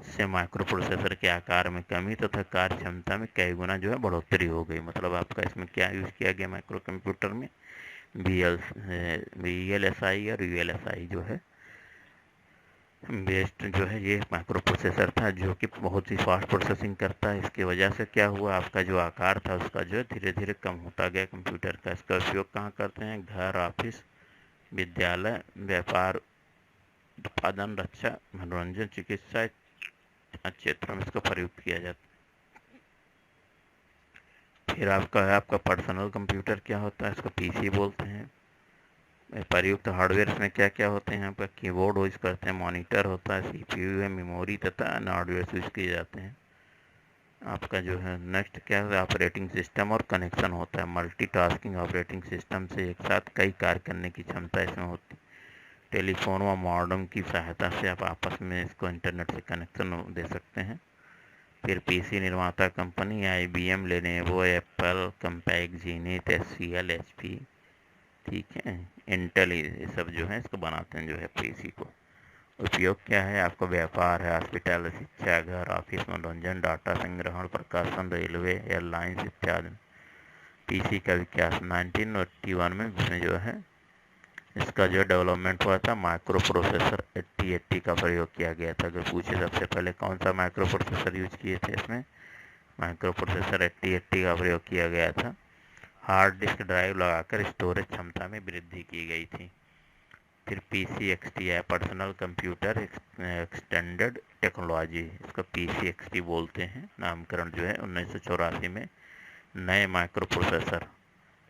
से माइक्रो प्रोसेसर के आकार में कमी तथा कार्य क्षमता में कई गुना जो है बढ़ोतरी हो गई। मतलब आपका इसमें क्या यूज किया गया माइक्रो कंप्यूटर में, VLSI और ULSI जो है बेस्ड जो है ये माइक्रो प्रोसेसर था, जो कि बहुत ही फास्ट प्रोसेसिंग करता है। इसकी वजह से क्या हुआ, आपका जो आकार था उसका जो है धीरे धीरे कम होता गया कंप्यूटर का। इसका उपयोग कहाँ करते हैं, घर, ऑफिस, विद्यालय, व्यापार, उत्पादन, रक्षा, मनोरंजन, चिकित्सा क्षेत्रों में इसका प्रयुक्त किया जाता है। फिर आपका पर्सनल कंप्यूटर क्या होता है, इसको PC बोलते हैं। प्रयुक्त हार्डवेयर में क्या क्या होते हैं, यहाँ पर कीबोर्ड यूज करते हैं, मॉनिटर होता है, CPU है, मेमोरी तथा अन्य हार्डवेयर यूज किए जाते हैं। आपका जो है नेक्स्ट क्या है, ऑपरेटिंग सिस्टम और कनेक्शन होता है। मल्टीटास्किंग ऑपरेटिंग सिस्टम से एक साथ कई कार्य करने की क्षमता इसमें होती है। टेलीफोन व मॉडेम की सहायता से आप आपस में इसको इंटरनेट से कनेक्शन दे सकते हैं। फिर PC निर्माता company IBM, Lenovo, Apple, compact, जीनिथ, HCL, HP, ठीक है, इंटेल, ये सब जो है इसको बनाते हैं जो है PC को। उपयोग क्या है, आपका व्यापार है, हॉस्पिटल, शिक्षा, घर, ऑफिस, मनोरंजन, डाटा संग्रहण, प्रकाशन, रेलवे, एयरलाइंस इत्यादि। PC का विकास 1981 में इसमें जो है इसका जो डेवलपमेंट हुआ था, माइक्रो प्रोसेसर 8080 का प्रयोग किया गया था। अगर पूछे सबसे पहले कौन सा माइक्रो प्रोसेसर यूज किए थे, इसमें माइक्रो प्रोसेसर 8080 का प्रयोग किया गया था। हार्ड डिस्क ड्राइव लगाकर स्टोरेज क्षमता में वृद्धि की गई थी। फिर PCXT है, पर्सनल कंप्यूटर एक्सटेंडेड टेक्नोलॉजी, इसको PCXT बोलते हैं। नामकरण जो है 1984 में नए माइक्रो प्रोसेसर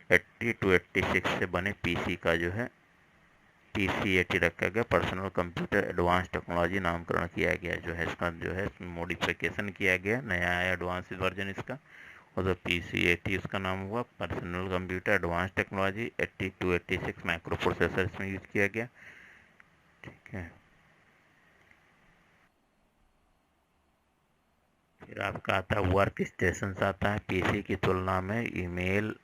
80 to 86 से बने PC का जो है PC80 रखा गया। पर्सनल कंप्यूटर एडवांस टेक्नोलॉजी नामकरण किया गया, जो है इसका जो है मॉडिफिकेशन किया गया, नया है एडवांस वर्जन इसका, और तो PC80 उसका नाम हुआ। Personal computer advance technology 80 to 86 micro processor इसमें यूज किया गया, ठीक है। फिर आपका आता है वर्क स्टेशन, आता है PC की तुलना में ईमेल,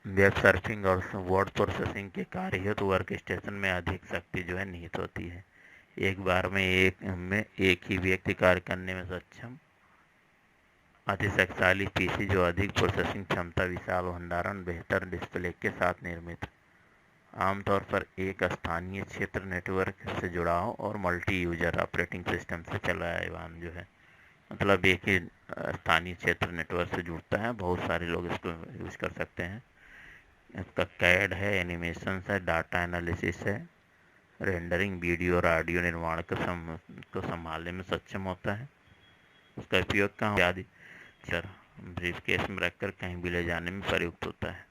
वेब सर्फिंग और वर्ड प्रोसेसिंग के कार्य हेतु वर्क स्टेशन में अधिक शक्ति जो है निहित होती है। एक बार में एक ही व्यक्ति कार्य करने में सक्षम अतिशक्तिशाली PC जो अधिक प्रोसेसिंग क्षमता, विशाल भंडारण, बेहतर डिस्प्ले के साथ निर्मित, आमतौर पर एक स्थानीय क्षेत्र नेटवर्क से जुड़ाव और मल्टी यूजर ऑपरेटिंग सिस्टम से चलायमान जो है, मतलब एक ही स्थानीय क्षेत्र नेटवर्क से जुड़ता है, बहुत सारे लोग इसको यूज कर सकते हैं। इसका कैड है, एनिमेशन है, डाटा एनालिसिस है, रेंडरिंग, वीडियो और ऑडियो निर्माण को संभालने में सक्षम होता है। उसका उपयोग कहाँ आदि ब्रीफकेस में रखकर कहीं भी ले जाने में प्रयुक्त होता है।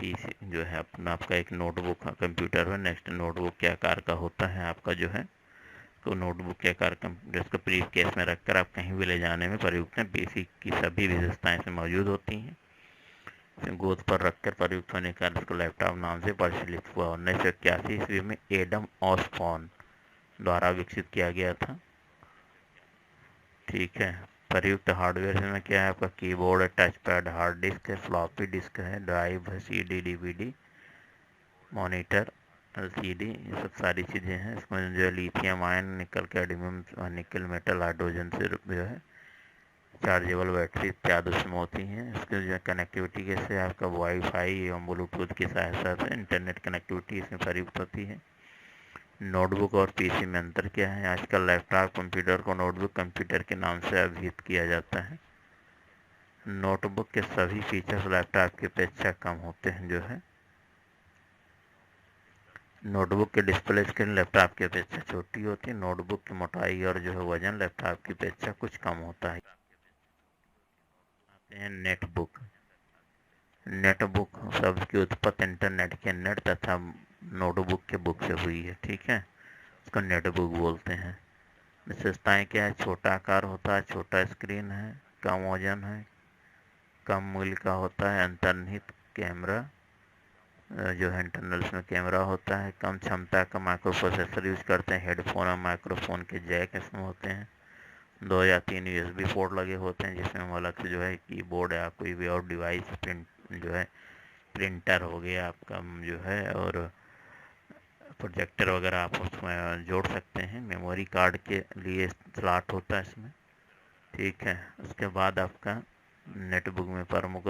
PC जो है अपना आपका एक नोटबुक कंप्यूटर है। नेक्स्ट, नोटबुक के आकार का होता है आपका जो है, तो नोटबुक के आकार जिसको ब्रीफकेस में रखकर आप कहीं भी ले जाने में प्रयुक्त है। PC की सभी विशेषताएं इसमें मौजूद होती हैं। गोद पर रखकर प्रयुक्त होने का इसको लैपटॉप नाम से प्रचलित हुआ। 1981 ईस्वी में एडम ऑसबॉर्न द्वारा विकसित किया गया था, ठीक है। प्रयुक्त हार्डवेयर में क्या है, आपका कीबोर्ड है, टच पैड, हार्ड डिस्क है, फ्लॉपी डिस्क है, ड्राइव है, CD, DVD, मॉनिटर, LCD, ये सब सारी चीज़ें हैं। इसमें जो है लिथियम आयन, निकल, कैडमियम, निकल, मेटल, हाइड्रोजन से जो है चार्जेबल बैटरी इत्यादि उसमें होती हैं। इसके जो कनेक्टिविटी कैसे, आपका वाईफाई एवं ब्लूटूथ की सहायता से इंटरनेट कनेक्टिविटी इसमें प्रयुक्त होती है। नोटबुक और PC में अंतर क्या है, आजकल लैपटॉप कंप्यूटर को नोटबुक कंप्यूटर के नाम से अभिहित किया जाता है। नोटबुक के सभी फीचर्स लैपटॉप की अपेक्षा कम होते हैं जो है। नोटबुक के डिस्प्ले स्क्रीन लैपटॉप की अपेक्षा छोटी होती है। नोटबुक की मोटाई और जो है वजन लैपटॉप की अपेक्षा कुछ कम होता है। नेटबुक, नेटबुक शब्द की उत्पत्ति इंटरनेट के नेट तथा नोटबुक के बुक से हुई है, ठीक है। इसको नेटबुक बोलते हैं। विशेषताएं क्या है, छोटा आकार होता है, छोटा स्क्रीन है, कम वजन है, कम मूल्य का होता है। अंतर्निहित कैमरा जो है इंटरनल में कैमरा होता है। कम क्षमता का माइक्रो प्रोसेसर यूज करते हैं। हेडफोन और माइक्रोफोन के जैक इसमें होते हैं। 2 या 3 USB पोर्ट लगे होते हैं, जिसमें हम अलग से जो है कीबोर्ड या कोई भी और डिवाइस जो है प्रिंटर हो गया आपका जो है, और प्रोजेक्टर वगैरह आप उसमें जोड़ सकते हैं। मेमोरी कार्ड के लिए स्लॉट होता है इसमें, ठीक है। उसके बाद आपका नेटबुक में प्रमुख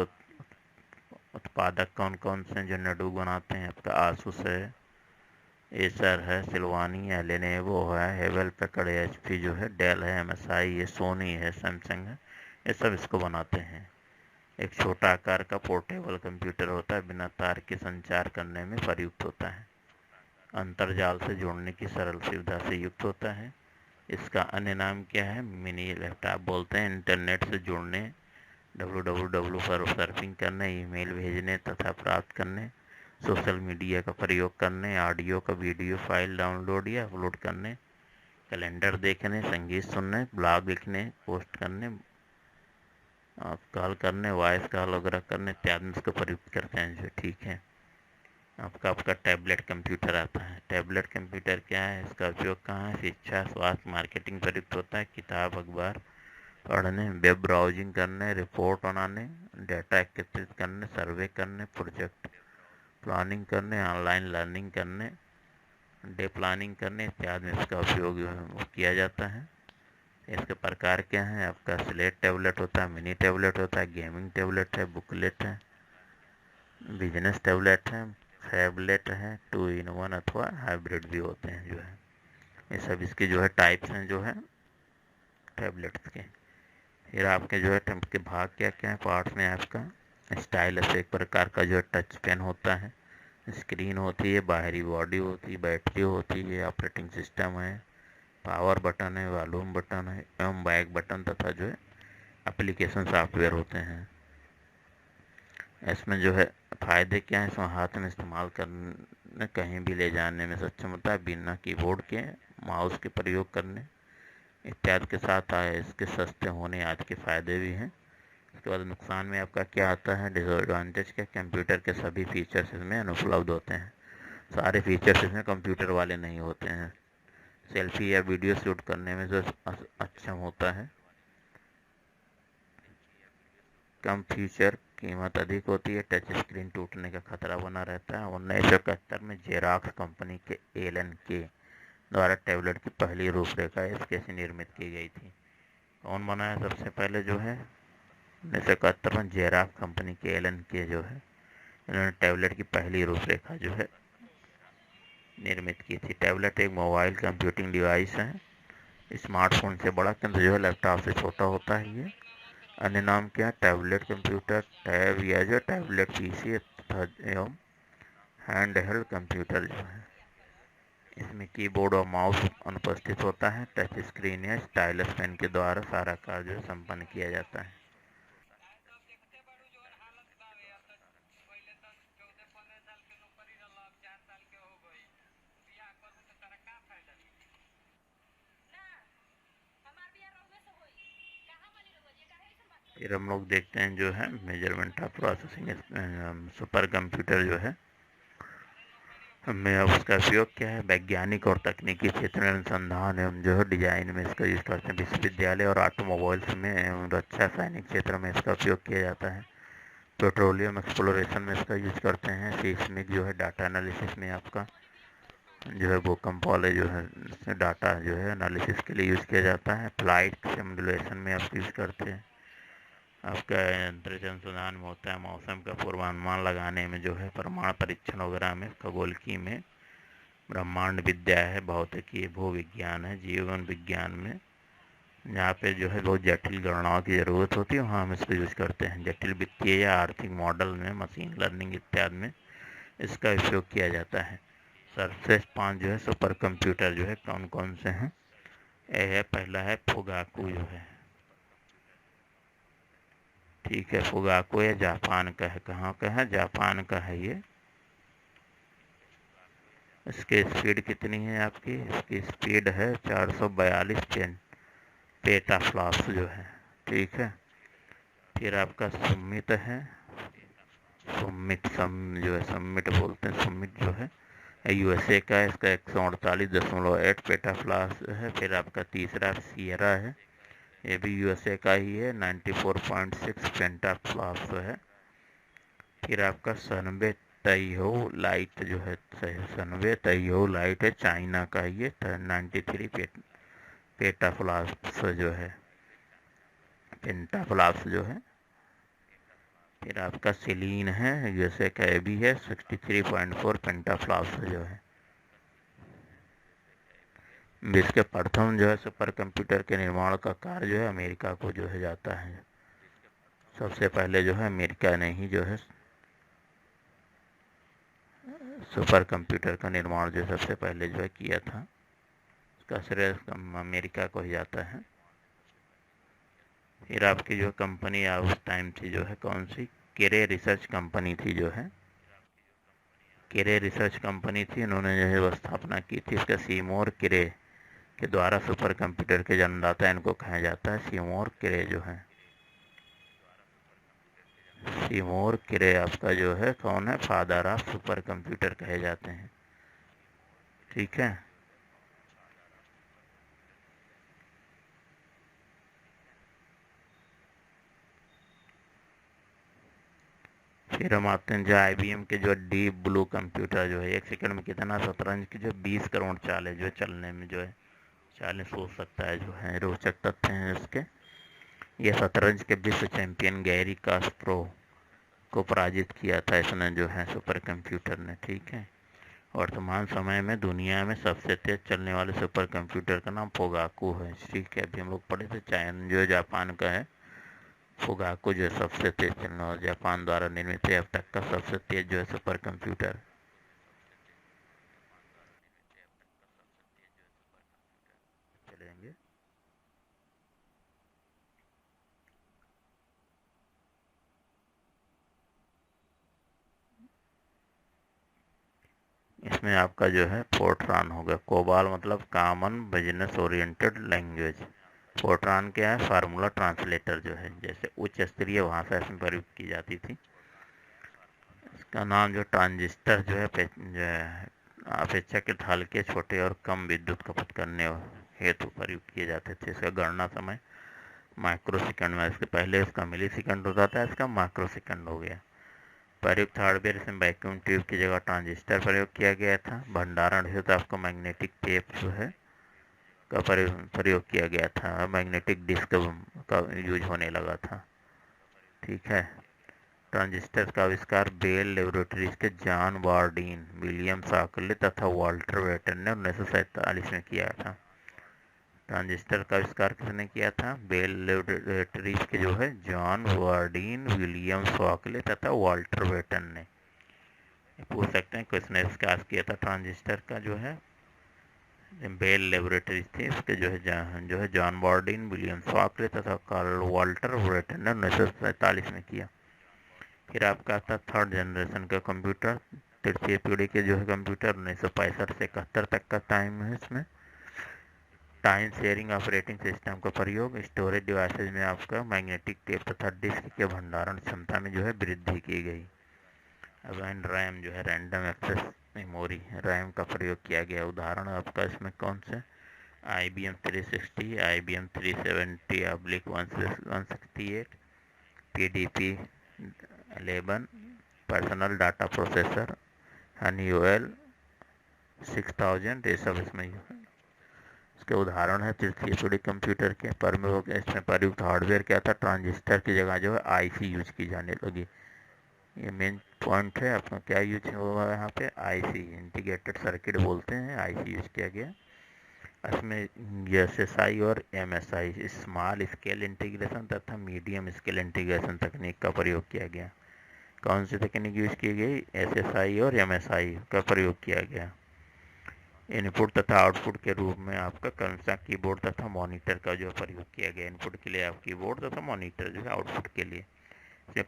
उत्पादक कौन कौन से हैं जो नेटबुक बनाते हैं? आपका आसूस है, एसर है, सिल्वानी है, लेनोवो है, हेवल पैकर्ड है, HP जो है, डेल है, MSI है, सोनी है, सैमसंग है, ये सब इसको बनाते हैं। एक छोटा आकार का पोर्टेबल कंप्यूटर होता है, बिना तार के संचार करने में प्रयुक्त होता है। अंतरजाल से जोड़ने की सरल सुविधा से युक्त होता है। इसका अन्य नाम क्या है? मिनी लैपटॉप बोलते हैं। इंटरनेट से जुड़ने, www पर सर्फिंग करने, ईमेल भेजने तथा प्राप्त करने, सोशल मीडिया का प्रयोग करने, ऑडियो का वीडियो फाइल डाउनलोड या अपलोड करने, कैलेंडर देखने, संगीत सुनने, ब्लॉग लिखने, पोस्ट करने, आप कॉल करने, वॉइस कॉल वगैरह करने इत्यादि में इसको प्रयुक्त करते हैं जो, ठीक है। आपका टैबलेट कंप्यूटर आता है। टैबलेट कंप्यूटर क्या है? इसका उपयोग कहाँ है? शिक्षा, स्वास्थ्य, मार्केटिंग प्रयुक्त होता है। किताब अखबार पढ़ने, वेब ब्राउजिंग करने, रिपोर्ट बनाने, डेटा एकत्रित करने, सर्वे करने, प्रोजेक्ट प्लानिंग करने, ऑनलाइन लर्निंग करने, डे प्लानिंग करने इत्यादि में इसका उपयोग किया जाता है। इसके प्रकार क्या हैं? आपका स्लेट टैबलेट होता है, मिनी टैबलेट होता है, गेमिंग टैबलेट है, बुकलेट है, बिजनेस टैबलेट है, फैबलेट है, 2-in-1 अथवा हाइब्रिड भी होते हैं जो है। ये सब इसके जो है टाइप्स हैं जो है टैबलेट्स के। फिर आपके जो है टैब के भाग क्या क्या है? पार्ट्स में आपका स्टाइलस एक प्रकार का जो है टच पेन होता है, स्क्रीन होती है, बाहरी बॉडी होती है, बैटरी होती है, ऑपरेटिंग सिस्टम है, पावर बटन है, वॉल्यूम बटन है एवं बैक बटन तथा जो है एप्लीकेशन सॉफ्टवेयर होते हैं। इसमें जो है फ़ायदे क्या है? इसमें हाथ में इस्तेमाल करने, कहीं भी ले जाने में सक्षम होता है, बिना कीबोर्ड के, माउस के प्रयोग करने इत्यादि के साथ आए। इसके सस्ते होने आदि के फ़ायदे भी हैं। उसके बाद नुकसान में आपका क्या आता है? डिसएडवांटेज क्या? कंप्यूटर के सभी फीचर्स इसमें अनुपलब्ध होते हैं। सारे फीचर्स इसमें कंप्यूटर वाले नहीं होते हैं। सेल्फी या वीडियो शूट करने में जो अक्षम होता है। कम फीचर, कीमत अधिक होती है, टच स्क्रीन टूटने का खतरा बना रहता है। 1971 में जेरॉक्स कंपनी के एलन के द्वारा टैबलेट की पहली रूपरेखा इसके से निर्मित की गई थी। कौन बनाया सबसे पहले जो है? 1971 में जेरॉक्स कंपनी के एलन के जो है, इन्होंने टैबलेट की पहली रूपरेखा जो है निर्मित की थी। टैबलेट एक मोबाइल कंप्यूटिंग डिवाइस है, स्मार्टफोन से बड़ा किंतु जो है लैपटॉप से छोटा होता है ये। अन्य नाम क्या? टैबलेट कंप्यूटर, टैब या जो टैबलेट PC तथा एवं हैंड हेल्ड कंप्यूटर जो है, इसमें कीबोर्ड और माउस अनुपस्थित होता है। टच स्क्रीन या स्टाइलस पेन के द्वारा सारा कार्य जो है संपन्न किया जाता है। फिर हम लोग देखते हैं जो है measurement of processing super computer जो है हमें उसका उपयोग क्या है? वैज्ञानिक और तकनीकी क्षेत्र में अनुसंधान एवं जो है डिजाइन में इसका यूज करते हैं। विश्वविद्यालय और ऑटोमोबाइल्स में एवं रक्षा सैनिक क्षेत्र में इसका उपयोग किया जाता है। पेट्रोलियम एक्सप्लोरेशन में इसका यूज करते हैं। सीस्मिक जो है डाटा एनालिसिस में आपका जो है भूकंप वाले जो है डाटा जो है एनालिसिस के लिए यूज़ किया जाता है। फ्लाइट सिमुलेशन में आप यूज़ करते हैं। आपका अंतरिक्ष अनुसंधान में होता है। मौसम का पूर्वानुमान लगाने में जो है, परमाणु परीक्षण वगैरह में, खगोलकी में, ब्रह्मांड विद्या है, भौतिकी, भू विज्ञान है, जीवन विज्ञान में जहाँ पे जो है बहुत जटिल गणनाओं की ज़रूरत होती है वहाँ हम इसको यूज़ करते हैं। जटिल वित्तीय या आर्थिक मॉडल में, मशीन लर्निंग इत्यादि में इसका उपयोग किया जाता है। सर्वश्रेष्ठ 5 जो है सुपर कंप्यूटर जो है कौन कौन से हैं? ये है, पहला है फुगाकू जो है, ठीक है। फुगाकू ये जापान का है। कहाँ का है? जापान का है ये। इसकी स्पीड कितनी है आपकी? इसकी स्पीड है 442 पेटाफ्लॉप्स जो है, ठीक है। फिर आपका सुमित है, सुमित जो है सबमिट बोलते हैं, सुमित जो है यूएसए का है, इसका 148.8 पेटाफ्लास है। फिर आपका तीसरा सियरा है, ये भी यूएसए का ही है, 94.6 पेंटाफ्लास है। फिर आपका सनबे तैहो लाइट जो है, सनबे तैहो लाइट है, चाइना का ये 93 पेटाफ्लास जो है, पेंटाफ्लास जो है। फिर आपका सेलीन है, यूएसए का ये भी है, 63.4 पेंटाफ्लास जो है। विश्व के प्रथम जो है सुपर कंप्यूटर के निर्माण का कार्य जो है अमेरिका को जो है जाता है। सबसे पहले जो है अमेरिका ने ही जो है सुपर कंप्यूटर का निर्माण जो सबसे पहले जो है किया था, उसका श्रेय अमेरिका को ही जाता है। फिर आपकी जो कंपनी उस टाइम थी जो है कौन सी, केरे रिसर्च कंपनी थी जो है, केरे रिसर्च कंपनी थी, इन्होंने जो है स्थापना की थी। इसका सीमोर किरे के द्वारा सुपर कंप्यूटर के जन्मदाता इनको कहा जाता है, सीमोर किरे जो है। सीमोर किरे आपका जो है कौन है, फादर ऑफ सुपर कंप्यूटर कहे जाते हैं। ठीक है। फिर हम आते हैं जो IBM के जो डीप ब्लू कंप्यूटर जो है 1 सेकंड में कितना शतरंज की जो 20 करोड़ चाल है जो चलने में जो है चालें सोच सकता है जो है, रोचक तथ्य हैं इसके। ये शतरंज के विश्व चैंपियन गैरी कास्परो को पराजित किया था इसने जो है सुपर कंप्यूटर ने। ठीक है। वर्तमान समय में दुनिया में सबसे तेज चलने वाले सुपर कंप्यूटर का नाम फोगाकू है। ठीक है, अभी हम लोग पढ़े थे, चाइना जो जापान का है, फोगाकू जो है सबसे तेज चलने वाला, जापान द्वारा निर्मित है अब तक का सबसे तेज जो है सुपर कंप्यूटर। चलेंगे। इसमें आपका जो है फोर्ट्रान होगा, कोबाल मतलब common business oriented language. Fortran क्या है, फार्मूला ट्रांसलेटर जो है, जैसे उच्च स्तरीय भाषा इसमें प्रयुक्त की जाती थी। इसका नाम जो ट्रांजिस्टर जो है अपेक्षाकृत हल्के, छोटे और कम विद्युत खपत करने हेतु प्रयुक्त किए जाते थे। इसका गणना समय माइक्रो सेकंड में, इसके पहले इसका मिली सेकंड होता था, इसका माइक्रो सेकंड हो गया। प्रयुक्त हार्डवेयर इसमें वैक्यूम ट्यूब की जगह ट्रांजिस्टर प्रयोग किया गया था। भंडारण हेतु आपको मैग्नेटिक टेप जो है का प्रयोग किया गया था, मैग्नेटिक डिस्क का यूज होने लगा था। ठीक है। ट्रांजिस्टर का आविष्कार बेल लेबोरेटरीज के जॉन बार्डीन, विलियम शॉकले तथा वाल्टर वेटन ने 1947 में किया था। ट्रांजिस्टर का आविष्कार किसने किया था, बेल लेबोरेटरीज के जो है जॉन बार्डीन, विलियम शॉकले तथा वाल्टर वेटन ने। पूछ सकते हैं किसने विकास किया था ट्रांजिस्टर का, जो है बेल लेबोरेटरीज थी, इसके जो है जॉन बार्डीन, विलियम शॉकले तथा कार्ल वाल्टर वेटन ने 1947 में किया। फिर आपका आता थर्ड जनरेशन का कंप्यूटर, तृतीय पीढ़ी के जो है कंप्यूटर 1965 से 71 तक का टाइम है। इसमें टाइम शेयरिंग ऑपरेटिंग सिस्टम का प्रयोग, स्टोरेज डिवाइसेज में आपका मैग्नेटिक टेप तथा डिस्क के भंडारण क्षमता में जो है वृद्धि की गई। अब रैम जो है रैंडम एक्सेस मेमोरी, रैम का प्रयोग किया गया। उदाहरण आपका इसमें कौन से, IBM 360, IBM 370/168, PDP 11, personal data processor, Honeywell 6000, ये सब इसमें इसके उदाहरण है। तृतीय पीढ़ी कंप्यूटर के प्रमुख इसमें प्रयुक्त हार्डवेयर क्या था, ट्रांजिस्टर की जगह जो है IC यूज की जाने लगी। ये मेन पॉइंट है आपका, क्या यूज हुआ यहाँ पे, IC, इंटीग्रेटेड सर्किट बोलते हैं, IC यूज किया गया। इसमें SSI और MSI, स्मॉल स्केल इंटीग्रेशन तथा मीडियम स्केल इंटीग्रेशन तकनीक का प्रयोग किया गया। कौन सी तकनीक यूज की गई, SSI और MSI का प्रयोग किया गया। इनपुट तथा आउटपुट के रूप में आपका क्रमशः कीबोर्ड तथा मॉनिटर का जो प्रयोग किया गया। इनपुट के लिए आप कीबोर्ड तथा मॉनिटर जो है आउटपुट के लिए।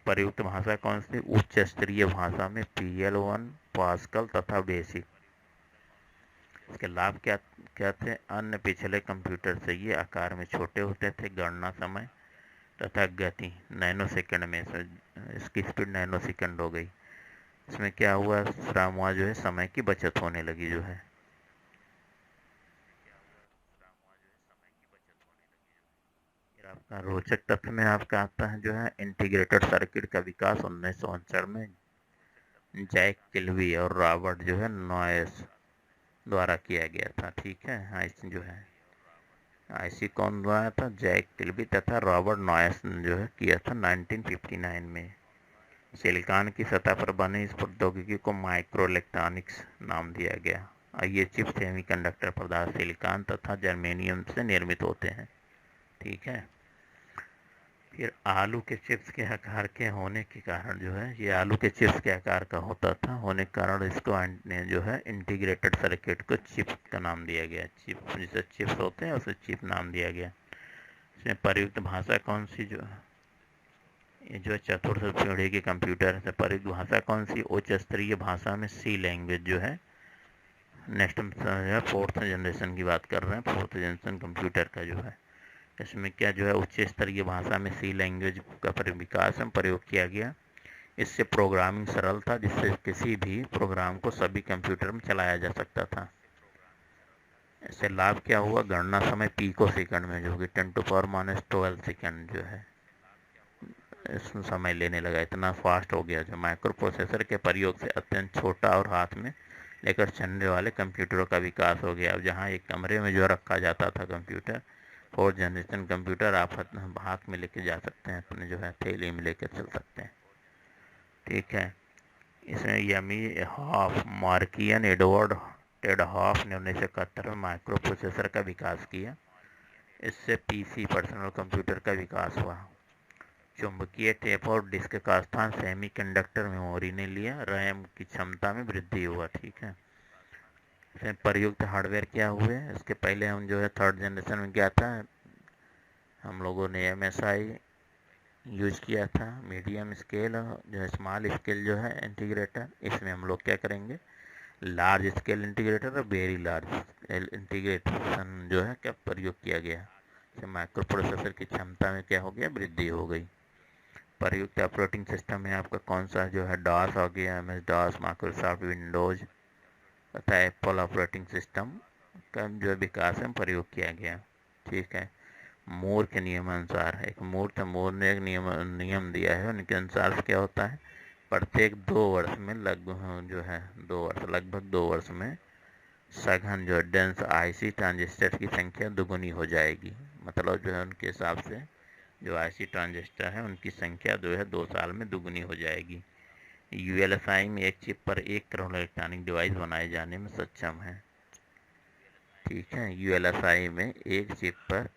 प्रयुक्त भाषा कौन सी, उच्च स्तरीय भाषा में PL1, पास्कल तथा बेसिक। इसके लाभ क्या क्या थे, अन्य पिछले कंप्यूटर से ये आकार में छोटे होते थे, गणना समय तथा गति नैनो सेकंड में, इसकी स्पीड नैनो सेकंड हो गई। इसमें क्या हुआ, श्रम जो है समय की बचत होने लगी जो है। फिर आपका रोचक तथ्य में आपका आता है जो है इंटीग्रेटेड सर्किट का विकास 1969 में जैक किल्बी और रॉबर्ट जो है नॉयस द्वारा किया गया था। ठीक है, आईसी जो है, आईसी कौन बनाया था, जैक किल्बी तथा रॉबर्ट नॉयस ने जो है किया था 1959 में। सिलिकॉन की सतह पर बने इस प्रौद्योगिकी को माइक्रो इलेक्ट्रॉनिक्स नाम दिया गया। ये चिप सेमीकंडक्टर पदार्थ सिलिकॉन तथा जर्मेनियम से निर्मित होते हैं। ठीक है, फिर आलू के चिप्स के आकार के होने के कारण जो है, ये आलू के चिप्स के आकार का होता था, होने के कारण इसको ने जो है इंटीग्रेटेड सर्किट को चिप का नाम दिया गया। चिप जैसे चिप्स होते हैं उसे चिप नाम दिया गया। इसमें प्रयुक्त भाषा कौन सी, जो ये जो चतुर्थ पीढ़ी के कंप्यूटर से प्रयुक्त भाषा कौन सी, उच्च स्तरीय भाषा में सी लैंग्वेज जो है। नेक्स्ट जो है फोर्थ जनरेशन की बात कर रहे हैं, फोर्थ जनरेशन कंप्यूटर का जो है, इसमें क्या जो है उच्च स्तरीय भाषा में सी लैंग्वेज का विकास में प्रयोग किया गया। इससे प्रोग्रामिंग सरल था, जिससे किसी भी प्रोग्राम को सभी कंप्यूटर में चलाया जा सकता था। इससे लाभ क्या हुआ, गणना समय पीको सेकंड में जो कि 10⁻12 सेकंड जो है इसमें समय लेने लगा, इतना फास्ट हो गया। जो माइक्रो प्रोसेसर के प्रयोग से अत्यंत छोटा और हाथ में लेकर चलने वाले कंप्यूटरों का विकास हो गया। अब जहाँ एक कमरे में जो रखा जाता था कंप्यूटर, फोर्थ जनरेशन कंप्यूटर आप हाथ में लेके जा सकते हैं, अपने जो है थैली में लेकर चल सकते हैं। ठीक है, इसमें यमी Hoff, Marcian Edward Ted Hoff ने 1971 में माइक्रो प्रोसेसर का विकास किया। इससे पीसी पर्सनल कंप्यूटर का विकास हुआ। चुंबकीय टेप और डिस्क का स्थान सेमीकंडक्टर मेमोरी ने लिया, रैम की क्षमता में वृद्धि हुआ। ठीक है, इसमें प्रयुक्त हार्डवेयर क्या हुए, इसके पहले हम जो है थर्ड जनरेशन में क्या था, हम लोगों ने MSI यूज किया था, मीडियम स्केल जो है स्मॉल स्केल जो है इंटीग्रेटर। इसमें हम लोग क्या करेंगे, लार्ज स्केल इंटीग्रेटर और वेरी लार्ज इंटीग्रेशन जो है क्या प्रयोग किया गया। माइक्रो प्रोसेसर की क्षमता में क्या हो गया, वृद्धि हो गई। प्रयुक्त ऑपरेटिंग सिस्टम में आपका कौन सा जो है, डॉस हो गया, MS डॉस, माइक्रोसॉफ्ट विंडोज तथा एप्पल ऑपरेटिंग सिस्टम का जो विकास में प्रयोग किया गया। ठीक है, मूर के नियमानुसार, एक मूर ने एक नियम दिया है, उनके अनुसार क्या होता है, प्रत्येक 2 वर्ष में लगभग जो है 2 वर्ष में सघन जो डेंस आईसी ट्रांजिस्टर की संख्या दुगुनी हो जाएगी। मतलब जो है उनके हिसाब से जो आईसी ट्रांजिस्टर है उनकी संख्या जो है 2 साल में दुगुनी हो जाएगी। यूएलएसआई में एक चिप पर 1 करोड़ इलेक्ट्रॉनिक डिवाइस बनाए जाने में सक्षम है। ठीक है, यूएलएसआई में एक चिप पर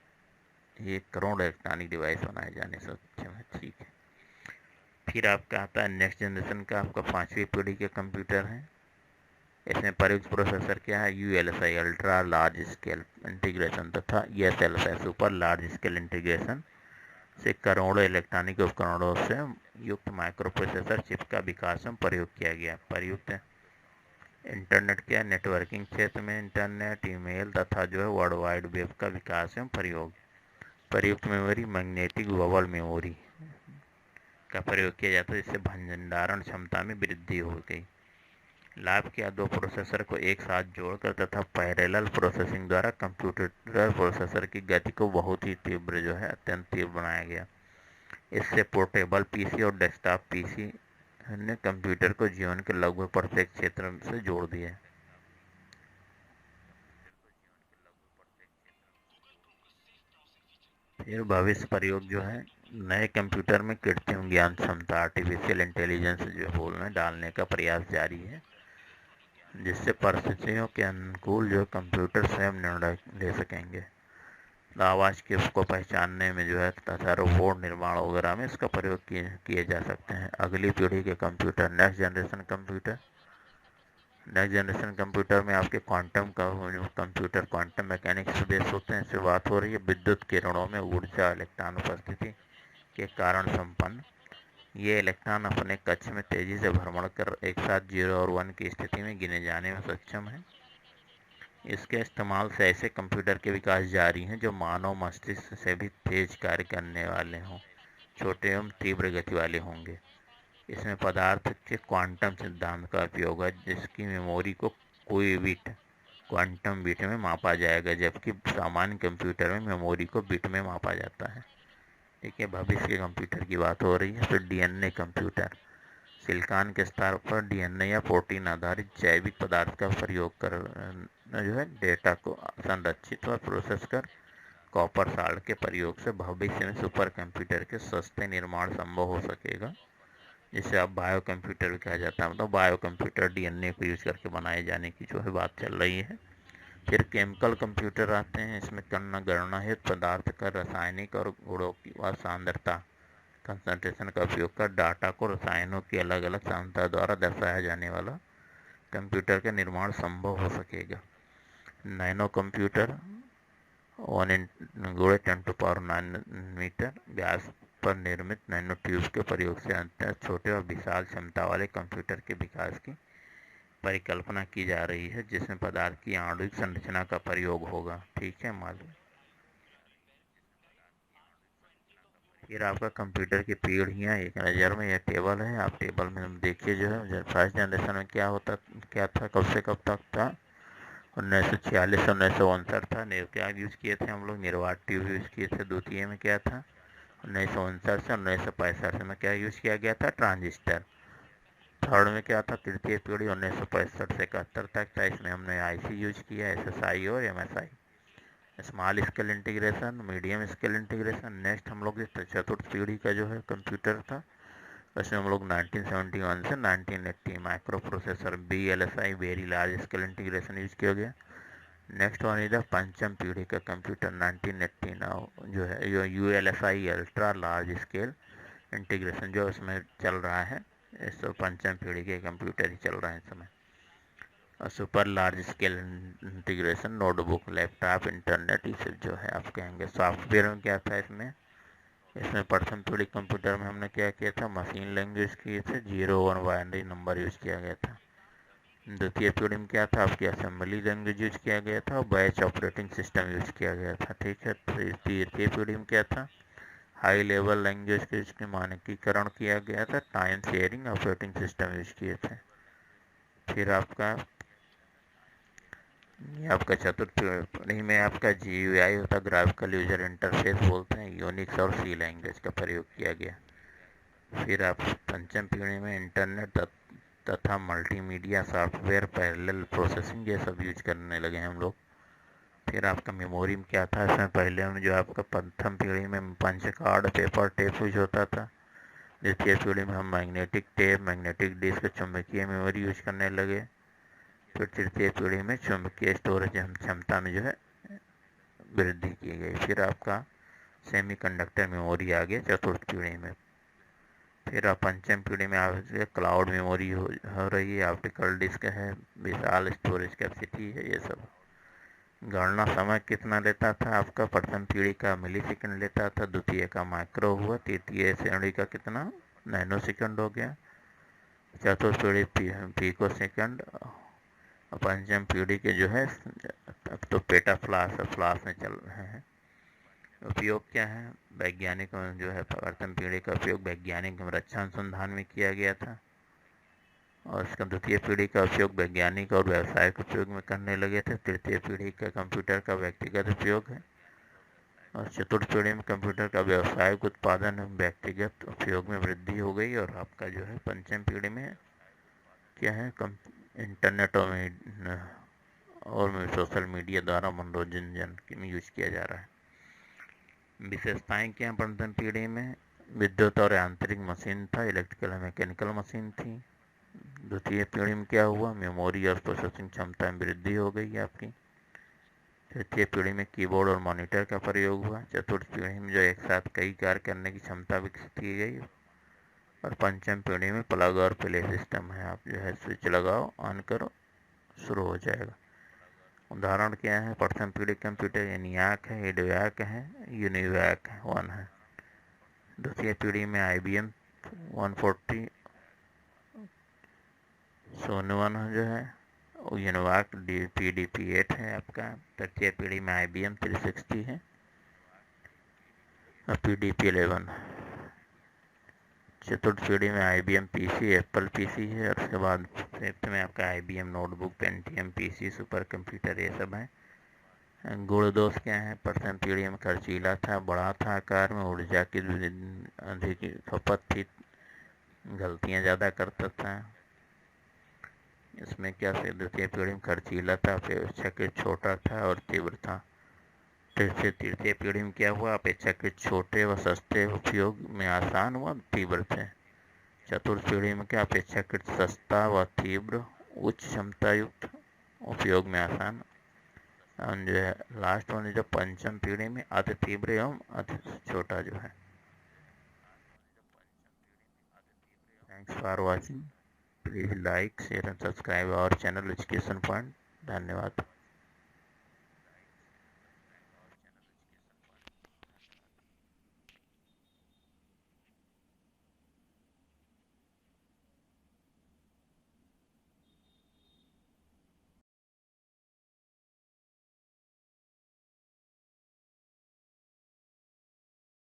1 करोड़ इलेक्ट्रॉनिक डिवाइस बनाए जाने से सक्षम है। ठीक है, फिर आपका आता है नेक्स्ट जनरेशन का, आपका 5वीं पीढ़ी के कंप्यूटर है। इसमें प्रयुक्त प्रोसेसर क्या है, ULSI ultra large scale integration तथा ESLSI super large scale integration से करोड़ों इलेक्ट्रॉनिक उपकरणों से युक्त माइक्रो प्रोसेसर चिप का विकास में प्रयोग किया गया। प्रयुक्त इंटरनेट क्या, नेटवर्किंग क्षेत्र में इंटरनेट, ईमेल तथा जो है वर्ल्ड वाइड वेब का विकास में प्रयोग। प्रयुक्त मेमोरी मैग्नेटिक बबल मेमोरी का प्रयोग किया जाता है, जिससे भंडारण क्षमता में वृद्धि हो गई। लाभ किया, 2 प्रोसेसर को एक साथ जोड़कर तथा पैरेलल प्रोसेसिंग द्वारा कंप्यूटर प्रोसेसर की गति को बहुत ही तीव्र जो है अत्यंत तीव्र बनाया गया। इससे पोर्टेबल पीसी और डेस्कटॉप पीसी ने कंप्यूटर को जीवन के लगभग प्रत्येक क्षेत्र से जोड़ दिया। फिर भविष्य प्रयोग जो है, नए कंप्यूटर में कृत्रिम ज्ञान क्षमता आर्टिफिशियल इंटेलिजेंस जो बोल में डालने का प्रयास जारी है, जिससे परिस्थितियों के अनुकूल जो कंप्यूटर स्वयं निर्णय ले सकेंगे। आवाज़ के उसको पहचानने में जो है तथा रोबोट निर्माण वगैरह में इसका प्रयोग किए जा सकते हैं। अगली पीढ़ी के computer, next generation computer. Next generation computer में आपके क्वांटम का कंप्यूटर क्वांटम मैकेनिक्स बेस होते हैं। इससे बात हो रही है विद्युत किरणों में ऊर्जा इलेक्ट्रॉन उपस्थिति के कारण संपन्न। ये इलेक्ट्रॉन अपने कक्ष में तेजी से भ्रमण कर एक साथ 0 और 1 की स्थिति में गिने जाने में सक्षम है। इसके इस्तेमाल से ऐसे कंप्यूटर के विकास जारी हैं जो मानव मस्तिष्क से भी तेज कार्य करने वाले हों, छोटे एवं तीव्र गति वाले होंगे। इसमें पदार्थ के क्वांटम सिद्धांत का उपयोग है, जिसकी मेमोरी को कोई बिट क्वांटम बिट में मापा जाएगा, जबकि सामान्य कंप्यूटर में मेमोरी को बिट में मापा जाता है। ठीक है, भविष्य के कंप्यूटर की बात हो रही है। फिर डीएनए कंप्यूटर सिलिकॉन के स्तर पर डीएनए या प्रोटीन आधारित जैविक पदार्थ का प्रयोग कर जो है डेटा को संरक्षित और प्रोसेस कर कॉपर साल्ट के प्रयोग से भविष्य में सुपर कंप्यूटर के सस्ते निर्माण संभव हो सकेगा, जिसे अब बायो कंप्यूटर भी कहा जाता है। मतलब बायो कंप्यूटर डीएनए को यूज करके बनाए जाने की जो है बात चल रही है। फिर केमिकल कंप्यूटर आते हैं। इसमें गणना हेतु पदार्थ का रासायनिक और गुणों की व सांद्रता कंसंट्रेशन का उपयोग कर डाटा को रसायनों की अलग अलग सांद्रता द्वारा दर्शाया जाने वाला कंप्यूटर का निर्माण संभव हो सकेगा। नैनो कंप्यूटर 1×10⁹ मीटर व्यास पर निर्मित नैनो ट्यूब के प्रयोग से अत्यंत छोटे और विशाल क्षमता वाले कंप्यूटर के विकास की परिकल्पना की जा रही है, जिसमें पदार्थ की आणविक संरचना का प्रयोग होगा। ठीक है, मालूम। फिर आपका कंप्यूटर की पीढ़ियाँ एक नज़र में यह टेबल है। आप टेबल में देखिए जो है फर्स्ट जनरेशन में क्या था, कब से कब तक था। 1946 से 1959 था। क्या यूज़ किए थे हम लोग, निर्वात ट्यूब यूज़ किए थे। द्वितीय में क्या था, 1959 से 1965 में क्या यूज़ किया गया था, ट्रांजिस्टर। थर्ड में क्या था, तृतीय पीढ़ी 1965 से 71 तक था। इसमें हमने आईसी यूज किया, एसएसआई और MSI. Small scale integration, medium scale integration. Next हम लोग चतुर्थ पीढ़ी का जो है कंप्यूटर था, उसमें हम लोग 1971 से 1980 micro processor BLSI very large scale integration use किया गया। नेक्स्ट वन इधर पंचम पीढ़ी का कंप्यूटर 1980 नाउ जो है ULSI ultra large scale integration जो इसमें चल रहा है। इस पंचम पीढ़ी के कंप्यूटर ही चल रहे हैं इस समय। और super large scale integration notebook, laptop, internet, ये सब जो है आप कहेंगे। सॉफ्टवेयर में क्या था इसमें प्रथम पीढ़ी कंप्यूटर में हमने क्या किया था, मशीन लैंग्वेज किए थे, 0-1 बाइनरी नंबर यूज किया गया था। द्वितीय पीढ़ी में क्या था, आपकी असेंबली लैंग्वेज यूज किया गया था और बैच ऑपरेटिंग सिस्टम यूज किया गया था। ठीक है। तृतीय पीढ़ी में क्या था, हाई लेवल लैंग्वेज के इसके मानकीकरण किया गया था, time sharing operating system use किए थे। फिर आपका चतुर्थ पीढ़ी में आपका GUI होता, ग्राफिकल यूजर इंटरफेस बोलते हैं, यूनिक्स और सी लैंग्वेज का प्रयोग किया गया। फिर आप पंचम पीढ़ी में इंटरनेट तथा मल्टीमीडिया सॉफ्टवेयर, पैरेलल प्रोसेसिंग ये सब यूज करने लगे हैं हम लोग। फिर आपका मेमोरी में क्या था, इसमें पहले में जो आपका प्रथम पीढ़ी में punch card, paper tape use होता था। द्वितीय पीढ़ी में हम मैग्नेटिक टेप, मैग्नेटिक डिस्क, चुंबकीय मेमोरी यूज करने लगे। फिर तृतीय पीढ़ी में चुंबकीय स्टोरेज क्षमता में जो है वृद्धि की गई। फिर आपका सेमीकंडक्टर मेमोरी आ गया चतुर्थ पीढ़ी में। फिर आप पंचम पीढ़ी में क्लाउड मेमोरी हो रही है, ऑप्टिकल डिस्क है, विशाल स्टोरेज कैपेसिटी है, ये सब। गणना समय कितना लेता था आपका, प्रथम पीढ़ी का मिलीसेकंड लेता था, द्वितीय का माइक्रो हुआ, तृतीय श्रेणी का कितना, नैनो सेकंड हो गया, चतुर्थ पीढ़ी पिको सेकंड, और पंचम पीढ़ी के जो है अब तो पेटा फ्लास में चल रहे हैं। उपयोग क्या है, वैज्ञानिक जो है प्रथम पीढ़ी का उपयोग वैज्ञानिक रक्षा अनुसंधान में किया गया था, और इसका द्वितीय पीढ़ी का उपयोग वैज्ञानिक और व्यावसायिक उपयोग में करने लगे थे। तृतीय पीढ़ी का कंप्यूटर का व्यक्तिगत उपयोग है, और चतुर्थ पीढ़ी में कंप्यूटर का व्यावसायिक उत्पादन व्यक्तिगत उपयोग में वृद्धि हो गई। और आपका जो है पंचम पीढ़ी में क्या है, इंटरनेट और सोशल मीडिया द्वारा मनोरंजन में यूज किया जा रहा है। विशेषताएं क्या, प्रथम पीढ़ी में विद्युत और यांत्रिक मशीन था, इलेक्ट्रिकल और मैकेनिकल मशीन थी। द्वितीय पीढ़ी में क्या हुआ, मेमोरी और प्रोसेसिंग क्षमता में वृद्धि हो गई आपकी। तृतीय पीढ़ी में कीबोर्ड और मॉनिटर का प्रयोग हुआ। चतुर्थ पीढ़ी में जो एक साथ कई कार्य करने की क्षमता विकसित की गई। और पंचम पीढ़ी में प्लग और प्ले सिस्टम है, आप जो है स्विच लगाओ, ऑन करो, शुरू हो जाएगा। उदाहरण क्या है, प्रथम पीढ़ी कंप्यूटर ENIAC है, EDIAC है, UNIVAC 1 है। द्वितीय पीढ़ी में IBM 140 सोनवन जो है, यूनिवाक PDP-8 है आपका। तृतीय पीढ़ी में IBM 360 है और PDP-11। चतुर्थ पीढ़ी में IBM PC, एप्पल PC है। और उसके बाद फिफ्थ में आपका IBM notebook, Pentium PC, super computer, ये सब है। गुण दोष क्या है? प्रथम पीढ़ी में खर्चीला था, बड़ा था आकार में, ऊर्जा की अधिक खपत थी, गलतियां ज़्यादा करता था। इसमें क्या से द्वितीय पीढ़ी में खर्चीला था, अपेक्षाकृत छोटा था और तीव्र था। तृतीय पीढ़ी में क्या हुआ? अपेक्षाकृत छोटे व सस्ते, उपयोग में आसान व तीव्र थे। चतुर्थ पीढ़ी में क्या? अपेक्षाकृत सस्ता व तीव्र, उच्च क्षमता युक्त, उपयोग में आसान। और जो है लास्ट वाली जो पंचम पीढ़ी में अति तीव्र एवं अति छोटा जो है। Thanks for watching. Please like, share and subscribe our channel education point. धन्यवाद।